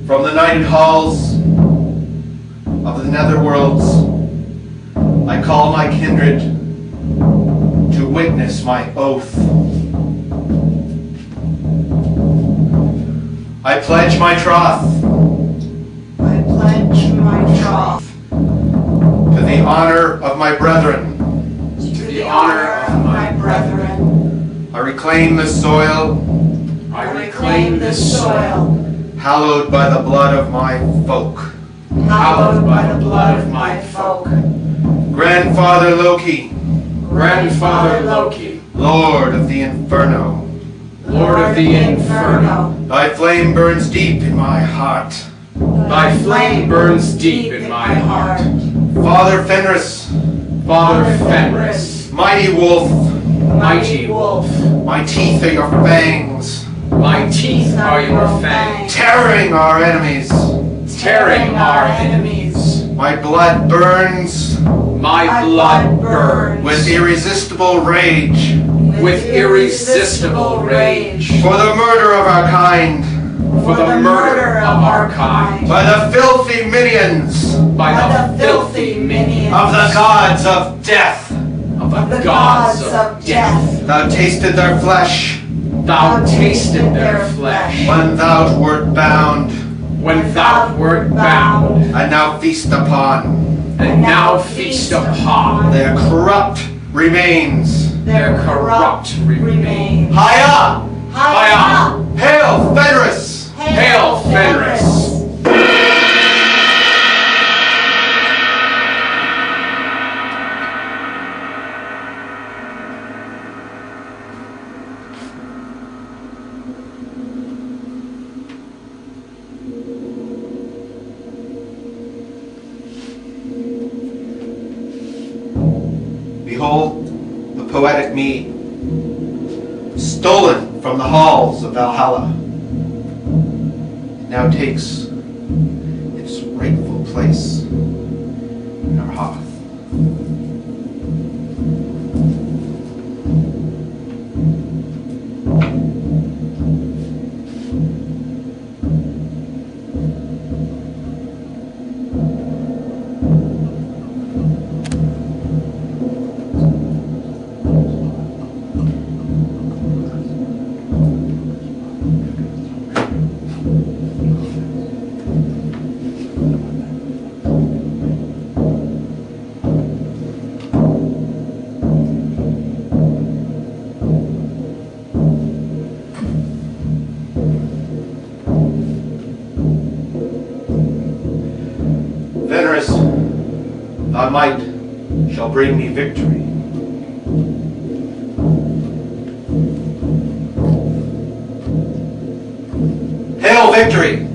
From the nighted halls of the netherworlds, I call my kindred to witness my oath. I pledge my troth. I pledge my troth. To the honor of my brethren. To the honor of my brethren. I reclaim this soil. I reclaim this soil. Hallowed by the blood of my folk. Hallowed by the blood of my folk. Grandfather Loki. Grandfather Loki. Lord of the Inferno. Lord of the Inferno. Thy flame burns deep in my heart. Thy flame burns deep in my heart. Father Fenris. Father Fenris. Mighty wolf. Mighty wolf. My teeth are your fangs. My teeth are your fangs. Tearing our enemies. Tearing our enemies. My blood burns. My blood burns. With irresistible rage. With irresistible rage. For the murder of our kind. For the murder of our kind. By the filthy minions. By the filthy minions. Of the gods of death. Of the gods of death. Thou tasted their flesh. Thou tasted their flesh. When thou wert bound. When thou wert bound. And now feast upon. And now feast upon. Their corrupt remains. Their corrupt remains. Hiya! Hiya! Hail Fenris! Hail Fenris! Behold the poetic mead, stolen from the halls of Valhalla. It now takes its rightful place in our hearth. the might shall bring me victory. Hail victory!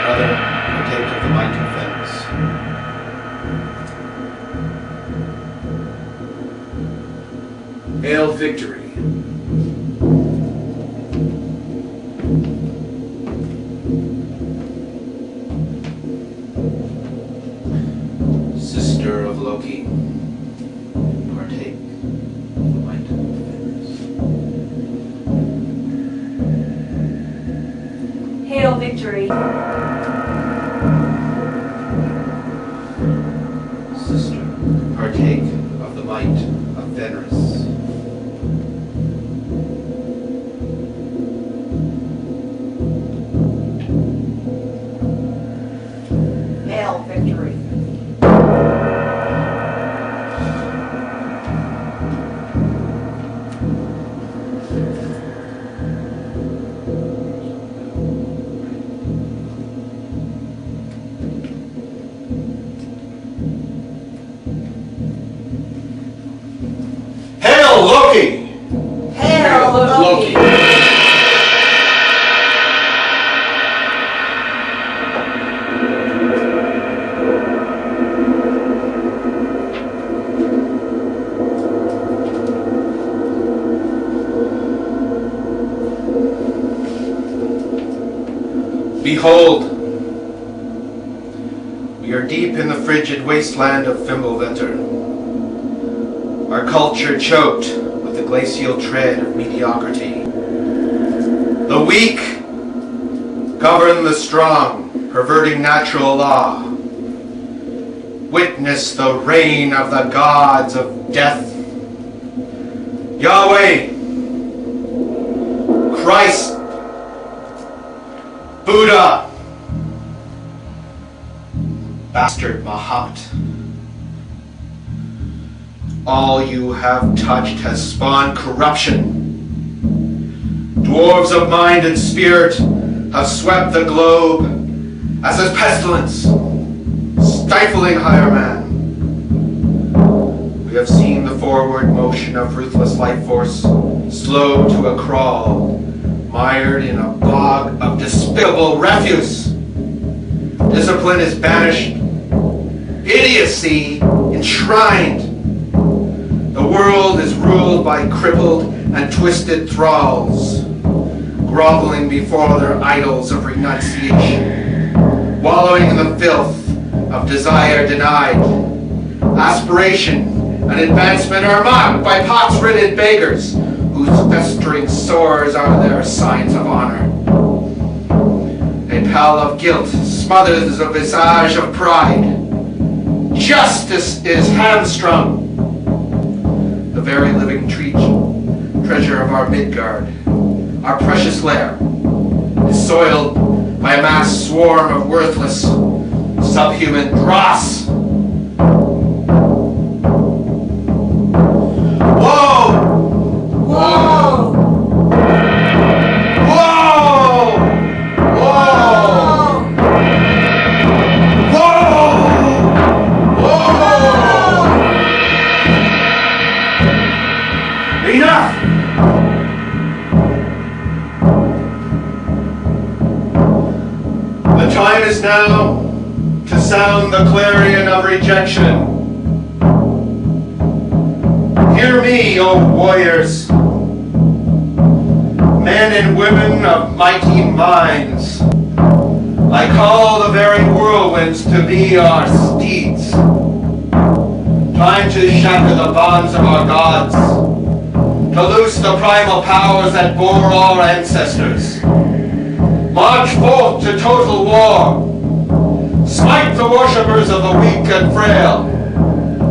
Brother, partake of the might of Fenris. Hail victory! Sister of Loki, partake of the might of Fenris. Hail victory! Sister, partake of the might of Fenris. Hail victory! Hail Loki! Hail Loki! Behold, we are deep in the frigid wasteland of Fimbulvetter, our culture choked with the glacial tread of mediocrity. The weak govern the strong, perverting natural law. Witness the reign of the gods of death. Yahweh, Christ, Buddha, bastard Mahat. All you have touched has spawned corruption. Dwarves of mind and spirit have swept the globe as a pestilence, stifling higher man. We have seen the forward motion of ruthless life force, slow to a crawl, mired in a bog of despicable refuse. Discipline is banished, idiocy enshrined. The world is ruled by crippled and twisted thralls, groveling before their idols of renunciation, wallowing in the filth of desire denied. Aspiration and advancement are mocked by pox-ridden beggars, whose festering sores are their signs of honor. A pall of guilt smothers a visage of pride. Justice is hamstrung. The very living treasure of our Midgard, our precious lair, is soiled by a mass swarm of worthless, subhuman dross. Whoa! Whoa! Whoa! Whoa! Whoa! Whoa! Enough! The time is now to sound the clarion of rejection. Hear me, O warriors, men and women of mighty minds. I call the very whirlwinds to be our steeds. Time to shatter the bonds of our gods, to loose the primal powers that bore our ancestors. March forth to total war. Smite the worshippers of the weak and frail.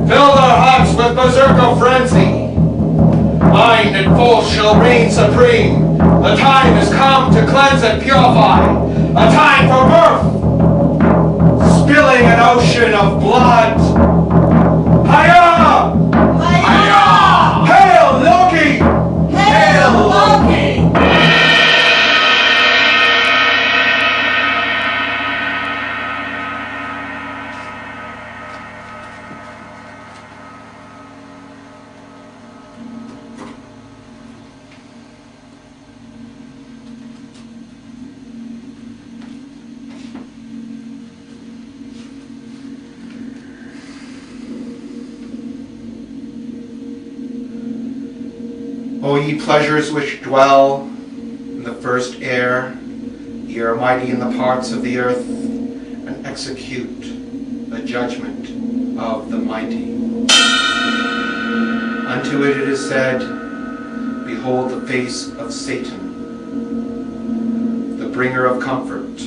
Fill their hearts with berserker frenzy. Mind and force shall reign supreme. The time has come to cleanse and purify. A time for birth. Spilling an ocean of blood. Hiya! Hiya! Hail Loki! Hail Loki! O ye pleasures which dwell in the first air, ye are mighty in the parts of the earth, and execute the judgment of the mighty. Unto it is said, behold the face of Satan, the bringer of comfort,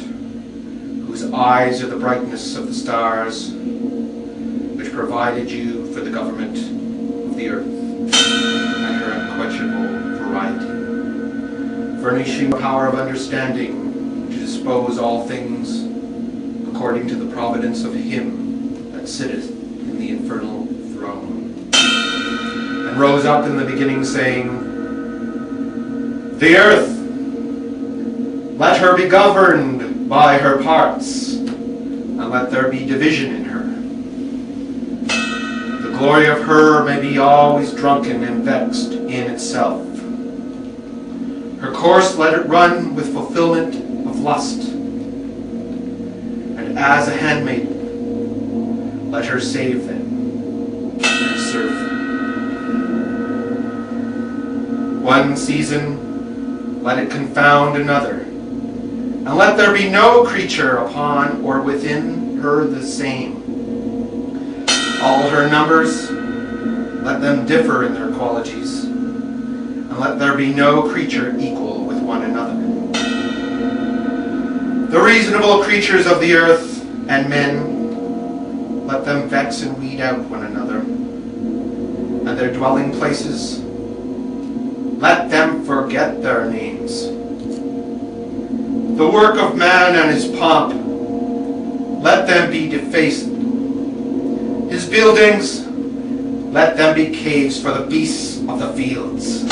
whose eyes are the brightness of the stars, which provided you for the government of the earth and her unquenchable variety, furnishing the power of understanding to dispose all things according to the providence of him that sitteth in the infernal throne. And rose up in the beginning, saying, the earth, let her be governed by her parts, and let there be division in her. The glory of her may be always drunken and vexed in itself. Her course let it run with fulfillment of lust. And as a handmaiden, let her save them and serve them. One season, let it confound another, and let there be no creature upon or within her the same. All her numbers, let them differ in their qualities, and let there be no creature equal with one another. The reasonable creatures of the earth and men, let them vex and weed out one another, and their dwelling places, let them forget their names. The work of man and his pomp, let them be defaced. His buildings, let them be caves for the beasts of the fields.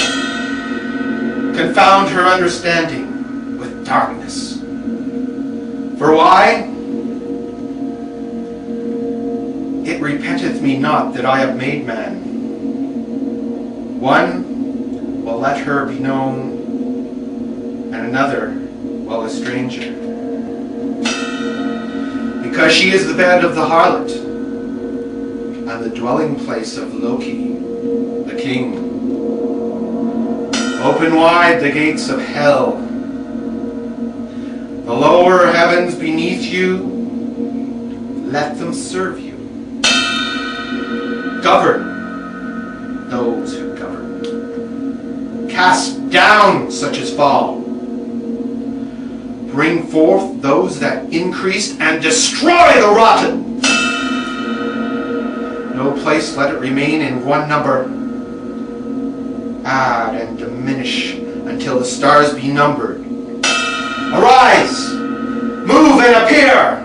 Confound her understanding with darkness. For why? It repenteth me not that I have made man. One will let her be known, and another a stranger. Because she is the bed of the harlot, and the dwelling place of Loki, the king. Open wide the gates of hell. The lower heavens beneath you, let them serve you. Govern those who govern. Cast down such as fall. Bring forth those that increase, and destroy the rotten. No place let it remain in one number. Add and diminish until the stars be numbered. Arise, move and appear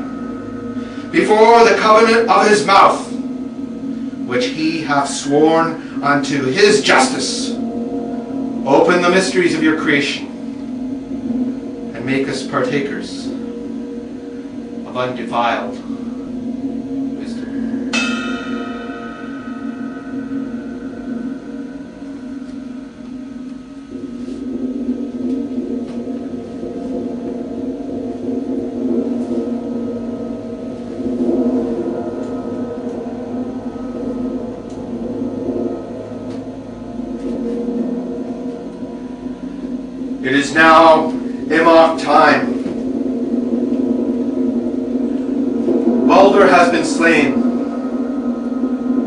before the covenant of his mouth, which he hath sworn unto his justice. Open the mysteries of your creation, make us partakers of undefiled wisdom. It is now Immock time. Baldur has been slain,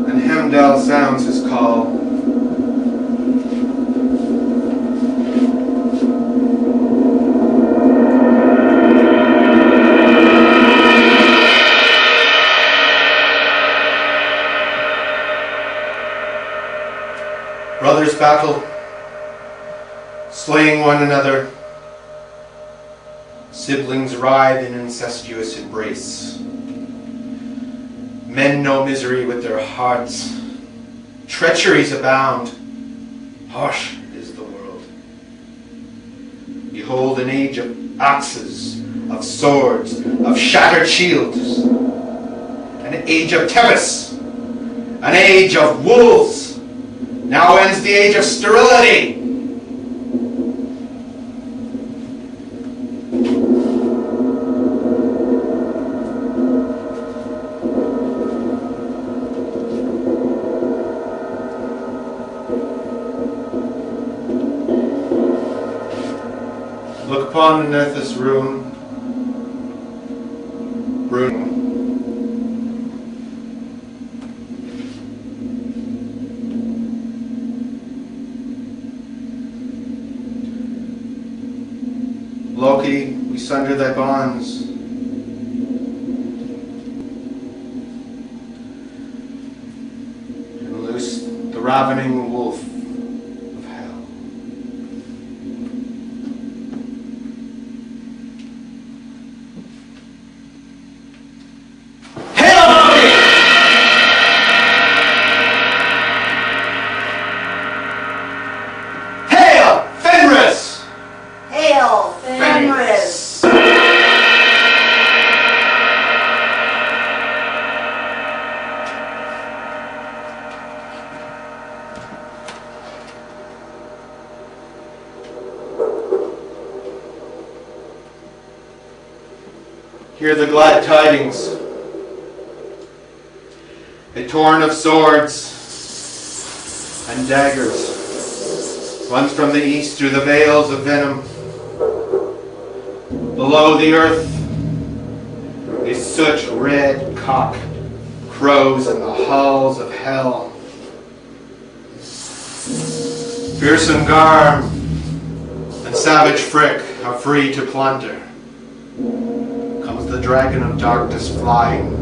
and Heimdall sounds his call. Brothers battle, slaying one another. Siblings writhe in incestuous embrace. Men know misery with their hearts. Treacheries abound. Harsh is the world. Behold an age of axes, of swords, of shattered shields. An age of Tebas. An age of wolves. Now ends the age of sterility. upon Nethys rune. Loki, we sunder thy bonds. And loose the ravening wolf of hell. Hail Loki! Hail Fenris! Hail, Fenris! Hear the glad tidings. A torrent of swords and daggers runs from the east through the veils of venom. Below the earth, a soot red cock crows in the halls of hell. Fearsome Garm and savage Frick are free to plunder. Comes the dragon of darkness flying.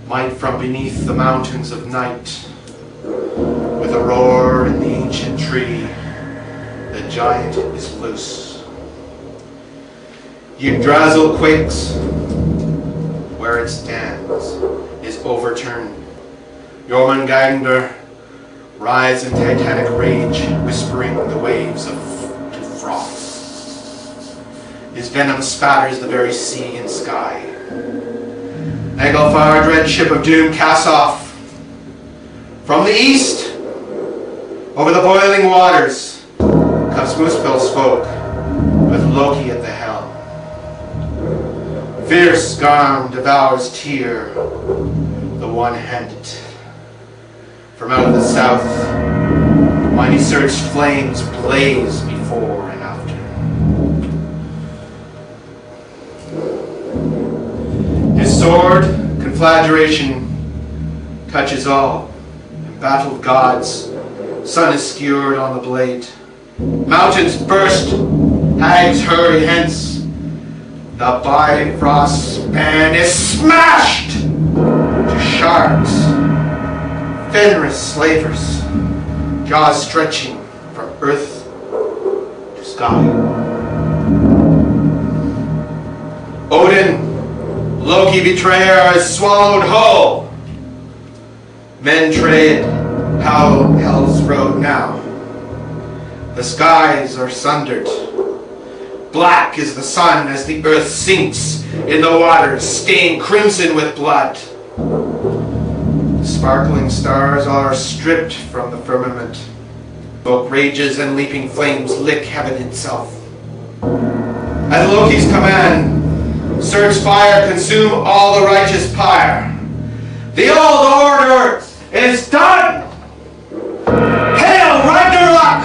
Might from beneath the mountains of night, with a roar in the ancient tree, the giant is loose. Yggdrasil quakes where it stands, is overturned. Jormungandr rise in titanic rage, whispering the waves to froth. His venom spatters the very sea and sky. Naglfar, dread ship of doom, casts off. From the east, over the boiling waters, comes Muspel's folk, with Loki at the helm. Fierce Garm devours Tyr, the one-handed. From out of the south, mighty surged flames blaze before and after. His sword, conflagration, touches all. Embattled gods, sun is skewered on the blade. Mountains burst, hags hurry hence. The Bifrost span is smashed to shards. Fenris slavers, jaws stretching from earth to sky. Odin, Loki betrayer, is swallowed whole. Men tread how hell's road now. The skies are sundered. Black is the sun as the earth sinks in the waters, stained crimson with blood. The sparkling stars are stripped from the firmament. Smoke rages and leaping flames lick heaven itself. At Loki's command, surge fire, consume all the righteous pyre. The old order is done! Hail Ragnarok!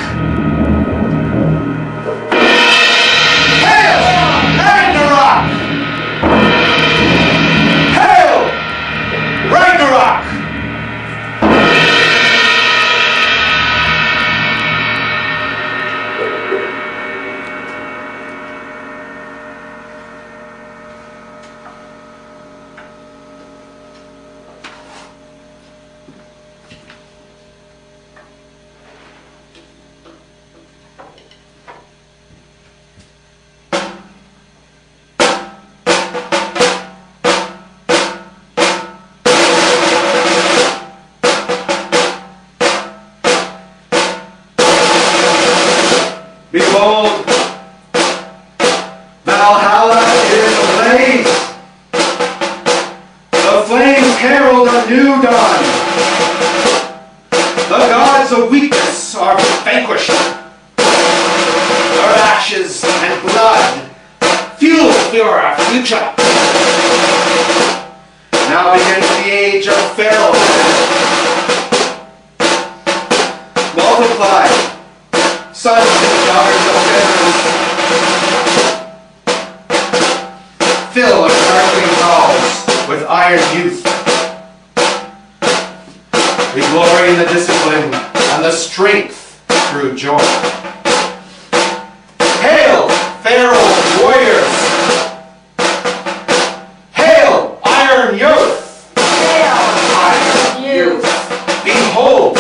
Hail Ragnarok! Hail Ragnarok! Behold, Valhalla is ablaze. The flames herald a new dawn. The gods of weakness are vanquished. Their ashes and blood fuel our future. Now begins the age of Pharaoh. Multiply, sons and daughters of fill our darkening halls with iron youth. We glory in the discipline and the strength through joy. Hail, feral warriors! Hail, iron youth! Hail, iron youth! Behold,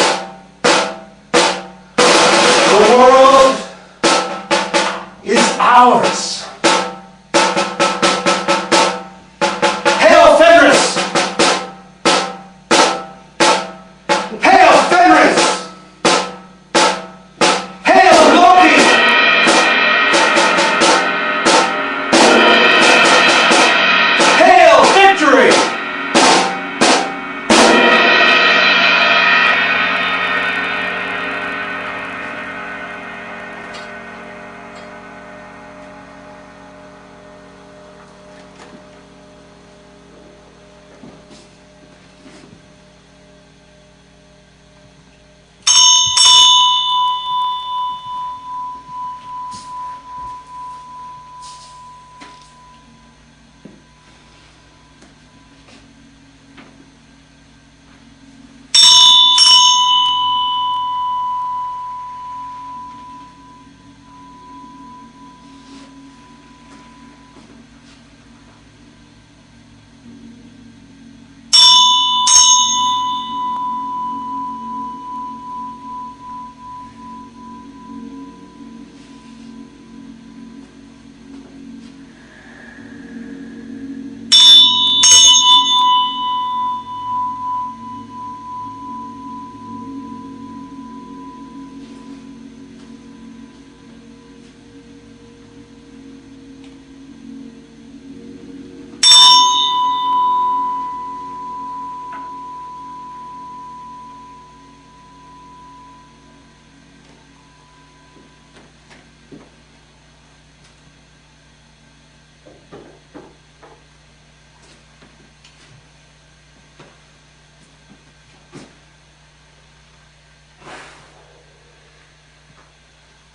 the world is ours. Hail, Fenris! Hail, Fenris! Hail, Loki! Hail, victory!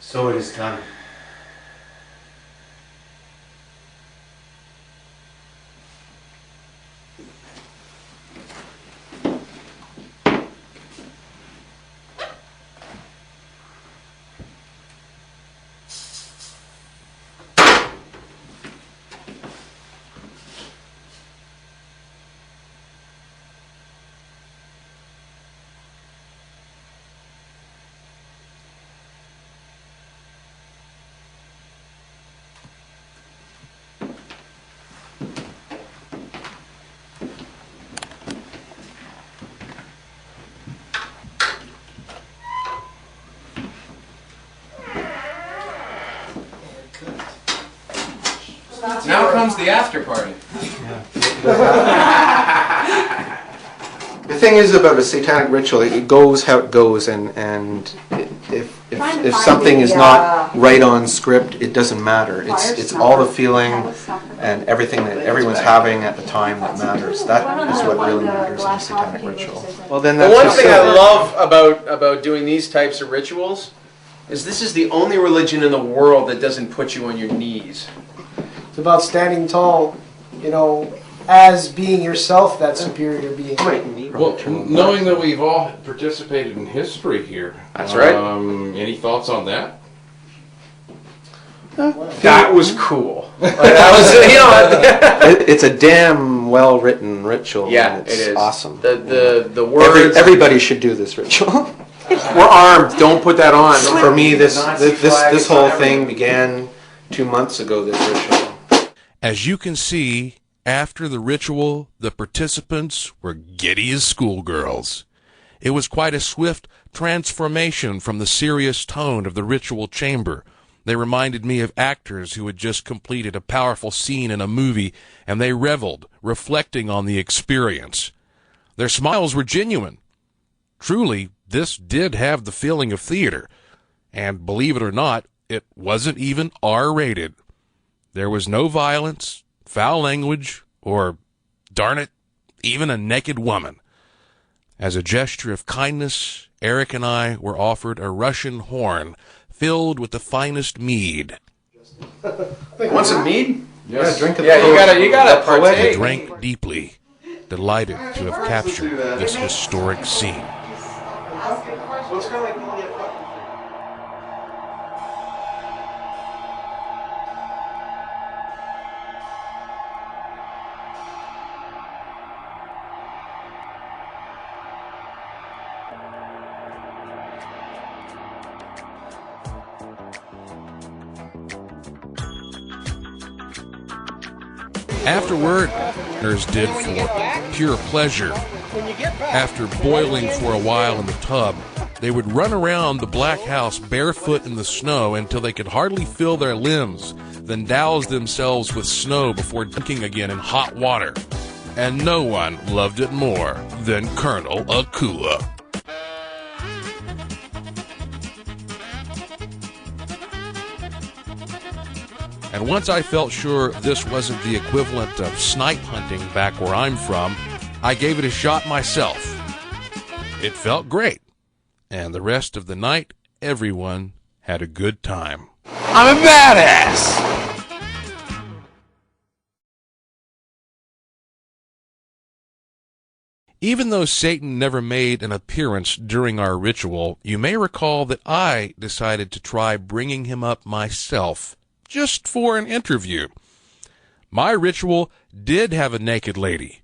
So it is done. Now comes the after party. The thing is about a satanic ritual, it goes how it goes, and if something is not right on script, it doesn't matter. It's all the feeling and everything that everyone's having at the time that matters. That is what really matters in a satanic ritual. Well, then the one thing I love about doing these types of rituals is this is the only religion in the world that doesn't put you on your knees. It's about standing tall, you know, as being yourself, that superior being. Well, knowing that we've all participated in history here. That's right. Any thoughts on that? That was cool. It's a damn well written ritual. Yeah, and it's it is awesome. The words. Everybody should do this ritual. We're armed. Don't put that on. For me, this whole thing began 2 months ago. This ritual. As you can see, after the ritual, the participants were giddy as schoolgirls. It was quite a swift transformation from the serious tone of the ritual chamber. They reminded me of actors who had just completed a powerful scene in a movie, and they reveled, reflecting on the experience. Their smiles were genuine. Truly, this did have the feeling of theater. And believe it or not, it wasn't even R-rated. There was no violence, foul language, or, darn it, even a naked woman. As a gesture of kindness, Eric and I were offered a Russian horn filled with the finest mead. Want some mead? Yeah, drink it. Yeah, you gotta They partake. drank deeply, delighted to have captured this historic scene. Afterward, nurse did for pure pleasure. After boiling for a while in the tub, they would run around the black house barefoot in the snow until they could hardly feel their limbs, then douse themselves with snow before dunking again in hot water. And no one loved it more than Colonel Akula. And once I felt sure this wasn't the equivalent of snipe hunting back where I'm from, I gave it a shot myself. It felt great. And the rest of the night, everyone had a good time. I'm a badass! Even though Satan never made an appearance during our ritual, you may recall that I decided to try bringing him up myself, just for an interview. My ritual did have a naked lady,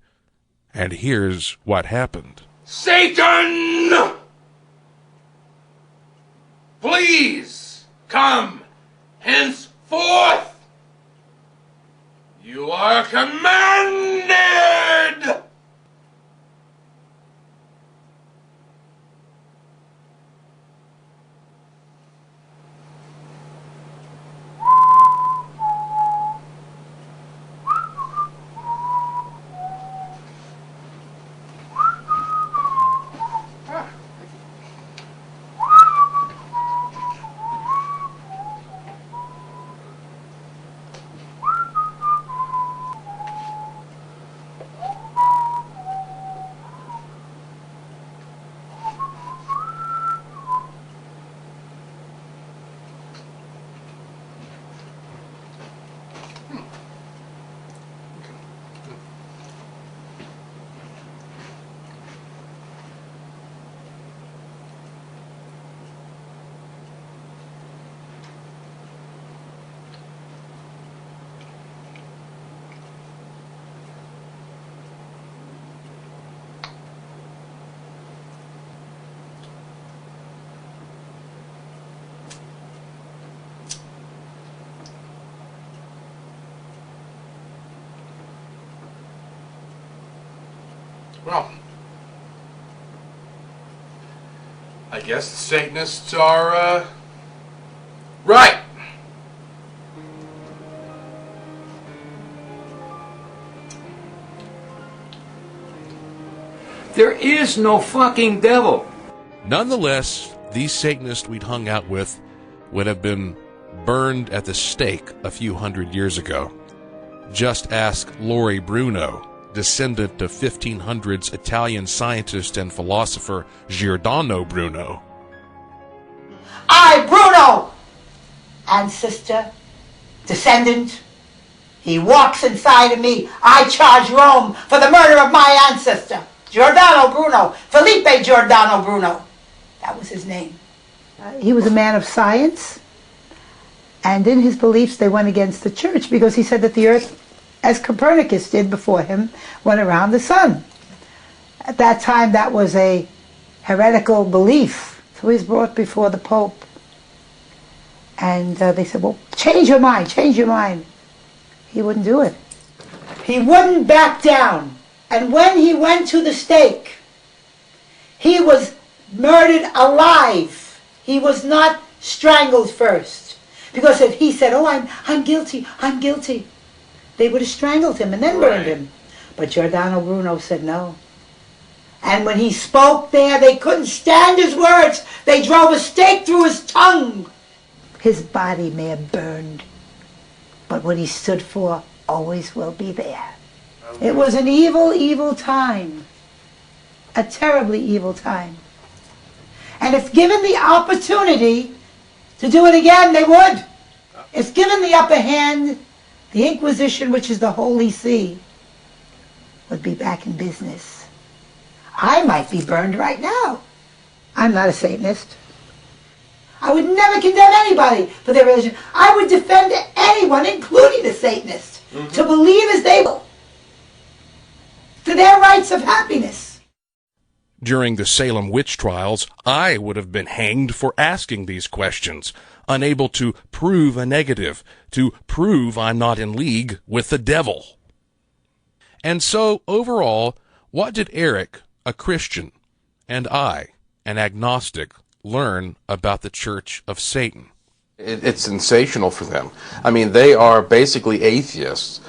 and here's what happened. Satan! Please come henceforth. You are commanded. Well, I guess the Satanists are, right. There is no fucking devil. Nonetheless, these Satanists we'd hung out with would have been burned at the stake a few hundred years ago. Just ask Lori Bruno, descendant of 1500s Italian scientist and philosopher Giordano Bruno. I, Bruno, ancestor, descendant, he walks inside of me. I charge Rome for the murder of my ancestor, Giordano Bruno, Felipe Giordano Bruno. That was his name. He was a man of science, and in his beliefs they went against the church because he said that the earth, as Copernicus did before him, went around the sun. At that time that was a heretical belief, so he was brought before the Pope. And they said, well, change your mind, change your mind. He wouldn't do it. He wouldn't back down. And when he went to the stake, he was murdered alive. He was not strangled first. Because if he said, oh, I'm guilty, I'm guilty, they would have strangled him and then burned him. But Giordano Bruno said no. And when he spoke there, they couldn't stand his words. They drove a stake through his tongue. His body may have burned, but what he stood for always will be there. It was an evil, evil time. A terribly evil time. And if given the opportunity to do it again, they would. If given the upper hand, the Inquisition, which is the Holy See, would be back in business. I might be burned right now. I'm not a Satanist. I would never condemn anybody for their religion. I would defend anyone, including the Satanists, to believe as they will, for their rights of happiness. During the Salem witch trials, I would have been hanged for asking these questions, unable to prove a negative, to prove I'm not in league with the devil. And so, overall, what did Eric, a Christian, and I, an agnostic, learn about the Church of Satan? It's sensational for them. I mean, they are basically atheists,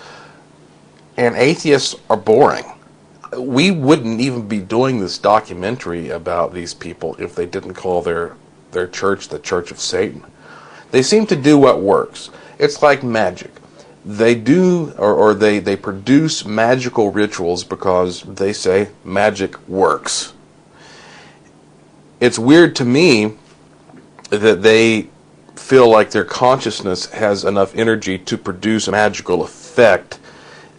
and atheists are boring. We wouldn't even be doing this documentary about these people if they didn't call their church the Church of Satan. They seem to do what works. It's like magic. They do, or they produce magical rituals because they say magic works. It's weird to me that they feel like their consciousness has enough energy to produce a magical effect,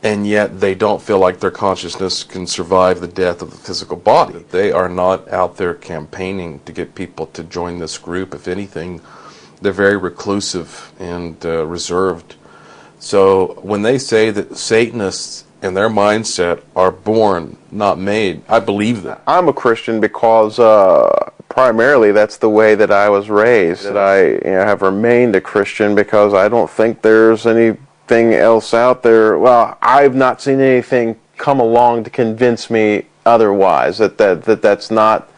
and yet they don't feel like their consciousness can survive the death of the physical body. They are not out there campaigning to get people to join this group. If anything, they're very reclusive and reserved. So when they say that Satanists and their mindset are born, not made, I believe that. I'm a Christian because primarily that's the way that I was raised. That I have remained a Christian because I don't think there's anything else out there. Well, I've not seen anything come along to convince me otherwise, that's not,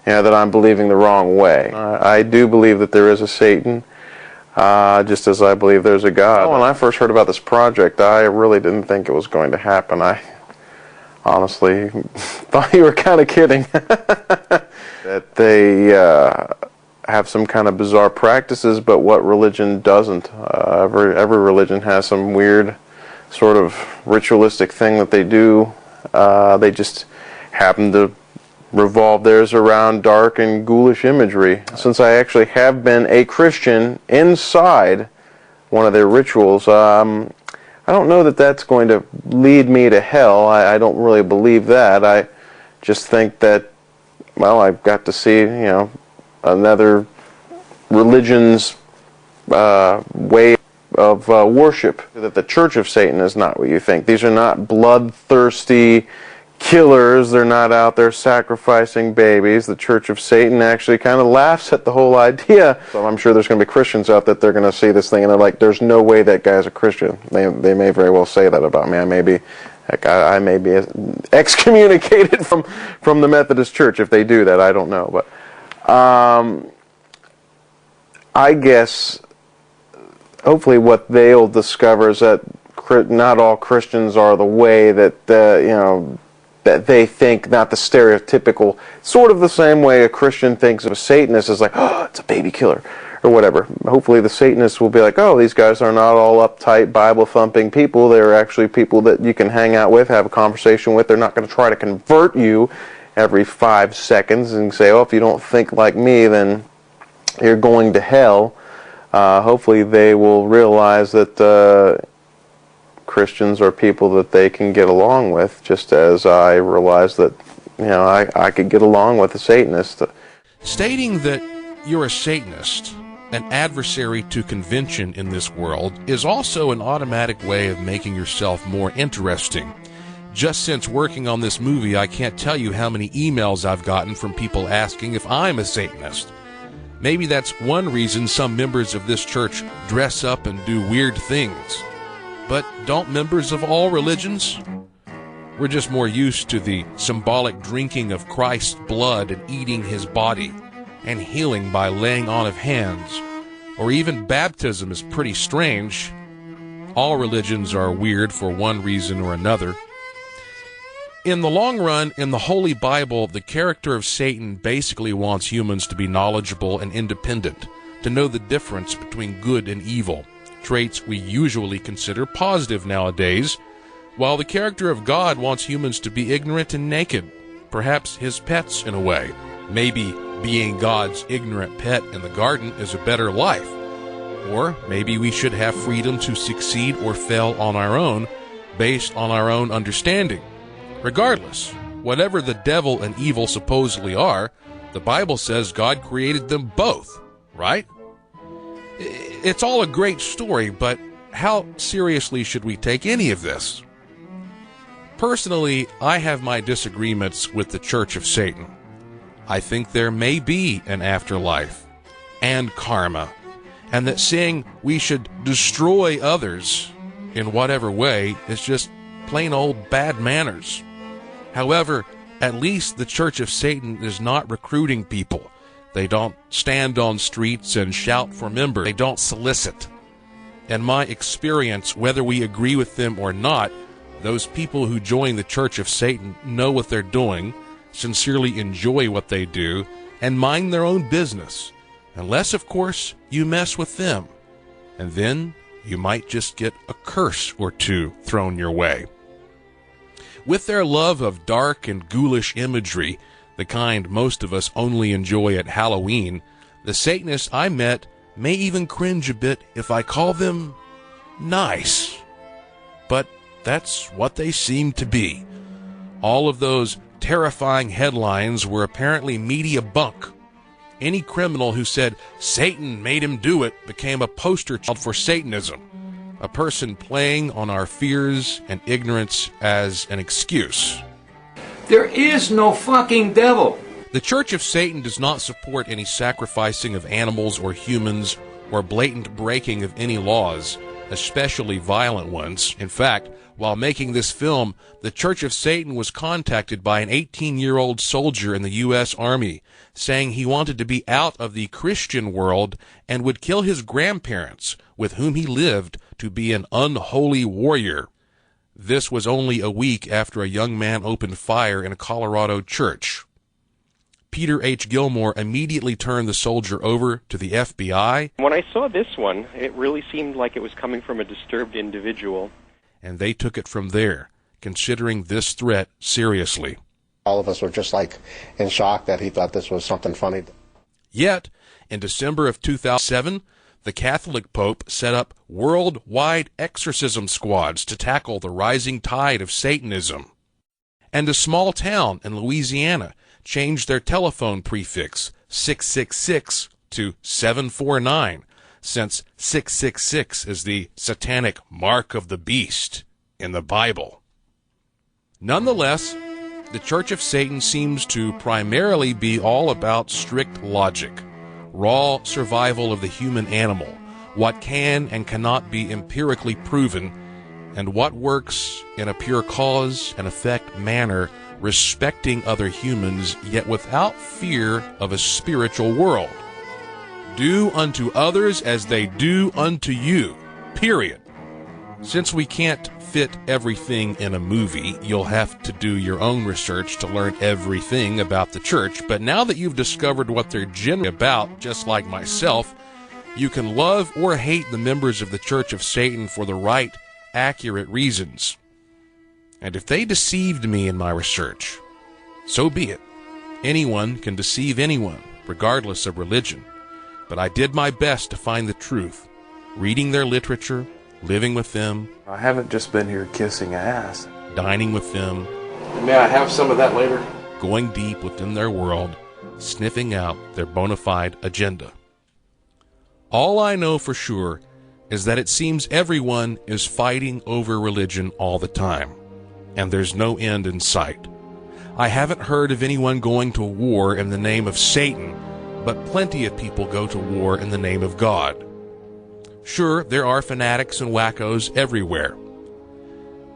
that I'm believing the wrong way. I do believe that there is a Satan, just as I believe there's a God. When I first heard about this project, I really didn't think it was going to happen. I honestly thought you were kind of kidding. That they have some kind of bizarre practices, but what religion doesn't? Every religion has some weird sort of ritualistic thing that they do. They just happen to revolve theirs around dark and ghoulish imagery. Since I actually have been a Christian inside one of their rituals, I don't know that that's going to lead me to hell. I don't really believe that. I just think that, well, I've got to see, another religion's way of worship. That the Church of Satan is not what you think. These are not bloodthirsty killers. They're not out there sacrificing babies. The Church of Satan actually kind of laughs at the whole idea. So I'm sure there's going to be Christians out that they're going to see this thing and they're like, there's no way that guy's a Christian. They may very well say that about me. I may be excommunicated from the Methodist Church if they do that. I don't know. But I guess hopefully what they'll discover is that not all Christians are the way that, that they think, not the stereotypical, sort of the same way a Christian thinks of a Satanist as like, oh, it's a baby killer, or whatever. Hopefully the Satanists will be like, oh, these guys are not all uptight, Bible-thumping people. They're actually people that you can hang out with, have a conversation with. They're not going to try to convert you every 5 seconds and say, oh, if you don't think like me, then you're going to hell. Hopefully they will realize that Christians are people that they can get along with, just as I realized that, I could get along with a Satanist. Stating that you're a Satanist, an adversary to convention in this world, is also an automatic way of making yourself more interesting. Just since working on this movie, I can't tell you how many emails I've gotten from people asking if I'm a Satanist. Maybe that's one reason some members of this church dress up and do weird things. But don't members of all religions? We're just more used to the symbolic drinking of Christ's blood and eating his body, and healing by laying on of hands. Or even baptism is pretty strange. All religions are weird for one reason or another. In the long run, in the Holy Bible, the character of Satan basically wants humans to be knowledgeable and independent, to know the difference between good and evil, traits we usually consider positive nowadays, while the character of God wants humans to be ignorant and naked, perhaps his pets in a way. Maybe being God's ignorant pet in the garden is a better life. Or maybe we should have freedom to succeed or fail on our own, based on our own understanding. Regardless, whatever the devil and evil supposedly are, the Bible says God created them both, right? It's all a great story, but how seriously should we take any of this? Personally, I have my disagreements with the Church of Satan. I think there may be an afterlife and karma, and that saying we should destroy others in whatever way is just plain old bad manners. However, at least the Church of Satan is not recruiting people. They don't stand on streets and shout for members. They don't solicit. In my experience, whether we agree with them or not, those people who join the Church of Satan know what they're doing, sincerely enjoy what they do, and mind their own business. Unless, of course, you mess with them. And then you might just get a curse or two thrown your way. With their love of dark and ghoulish imagery, the kind most of us only enjoy at Halloween, the Satanists I met may even cringe a bit if I call them nice. But that's what they seem to be. All of those terrifying headlines were apparently media bunk. Any criminal who said Satan made him do it became a poster child for Satanism, a person playing on our fears and ignorance as an excuse. There is no fucking devil. The Church of Satan does not support any sacrificing of animals or humans or blatant breaking of any laws, especially violent ones. In fact, while making this film, the Church of Satan was contacted by an 18-year-old soldier in the U.S. Army, saying he wanted to be out of the Christian world and would kill his grandparents, with whom he lived, to be an unholy warrior. This was only a week after a young man opened fire in a Colorado church. Peter H. Gilmore immediately turned the soldier over to the FBI. When I saw this one, it really seemed like it was coming from a disturbed individual. And they took it from there, considering this threat seriously. All of us were just like in shock that he thought this was something funny. Yet, in December of 2007, the Catholic Pope set up worldwide exorcism squads to tackle the rising tide of Satanism. And a small town in Louisiana changed their telephone prefix 666 to 749, since 666 is the satanic mark of the beast in the Bible. Nonetheless, the Church of Satan seems to primarily be all about strict logic, raw survival of the human animal, what can and cannot be empirically proven, and what works in a pure cause and effect manner, respecting other humans, yet without fear of a spiritual world. Do unto others as they do unto you, period. Since we can't fit everything in a movie, you'll have to do your own research to learn everything about the church. But now that you've discovered what they're generally about, just like myself, you can love or hate the members of the Church of Satan for the right, accurate reasons. And if they deceived me in my research, so be it. Anyone can deceive anyone, regardless of religion. But I did my best to find the truth, reading their literature, living with them. I haven't just been here kissing ass. Dining with them. May I have some of that later? Going deep within their world, sniffing out their bona fide agenda. All I know for sure is that it seems everyone is fighting over religion all the time, and there's no end in sight. I haven't heard of anyone going to war in the name of Satan, but plenty of people go to war in the name of God. Sure, there are fanatics and wackos everywhere.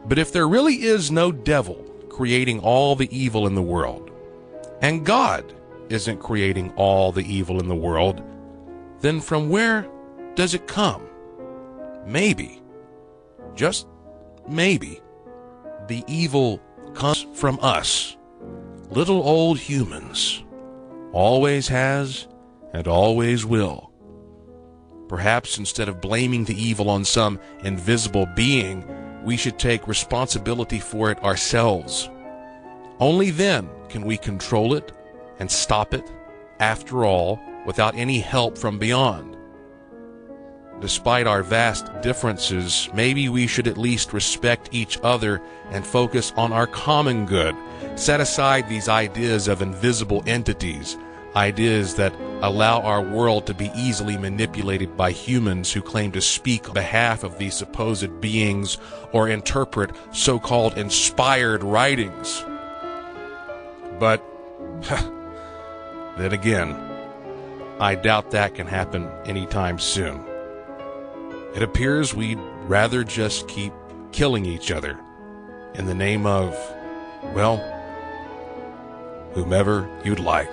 But if there really is no devil creating all the evil in the world, and God isn't creating all the evil in the world, then from where does it come? Maybe, just maybe, the evil comes from us, little old humans. Always has and always will. Perhaps instead of blaming the evil on some invisible being, we should take responsibility for it ourselves. Only then can we control it and stop it, after all, without any help from beyond. despite our vast differences, maybe we should at least respect each other and focus on our common good. Set aside these ideas of invisible entities, ideas that allow our world to be easily manipulated by humans who claim to speak on behalf of these supposed beings or interpret so-called inspired writings. But, then again, I doubt that can happen anytime soon. It appears we'd rather just keep killing each other in the name of, well, whomever you'd like.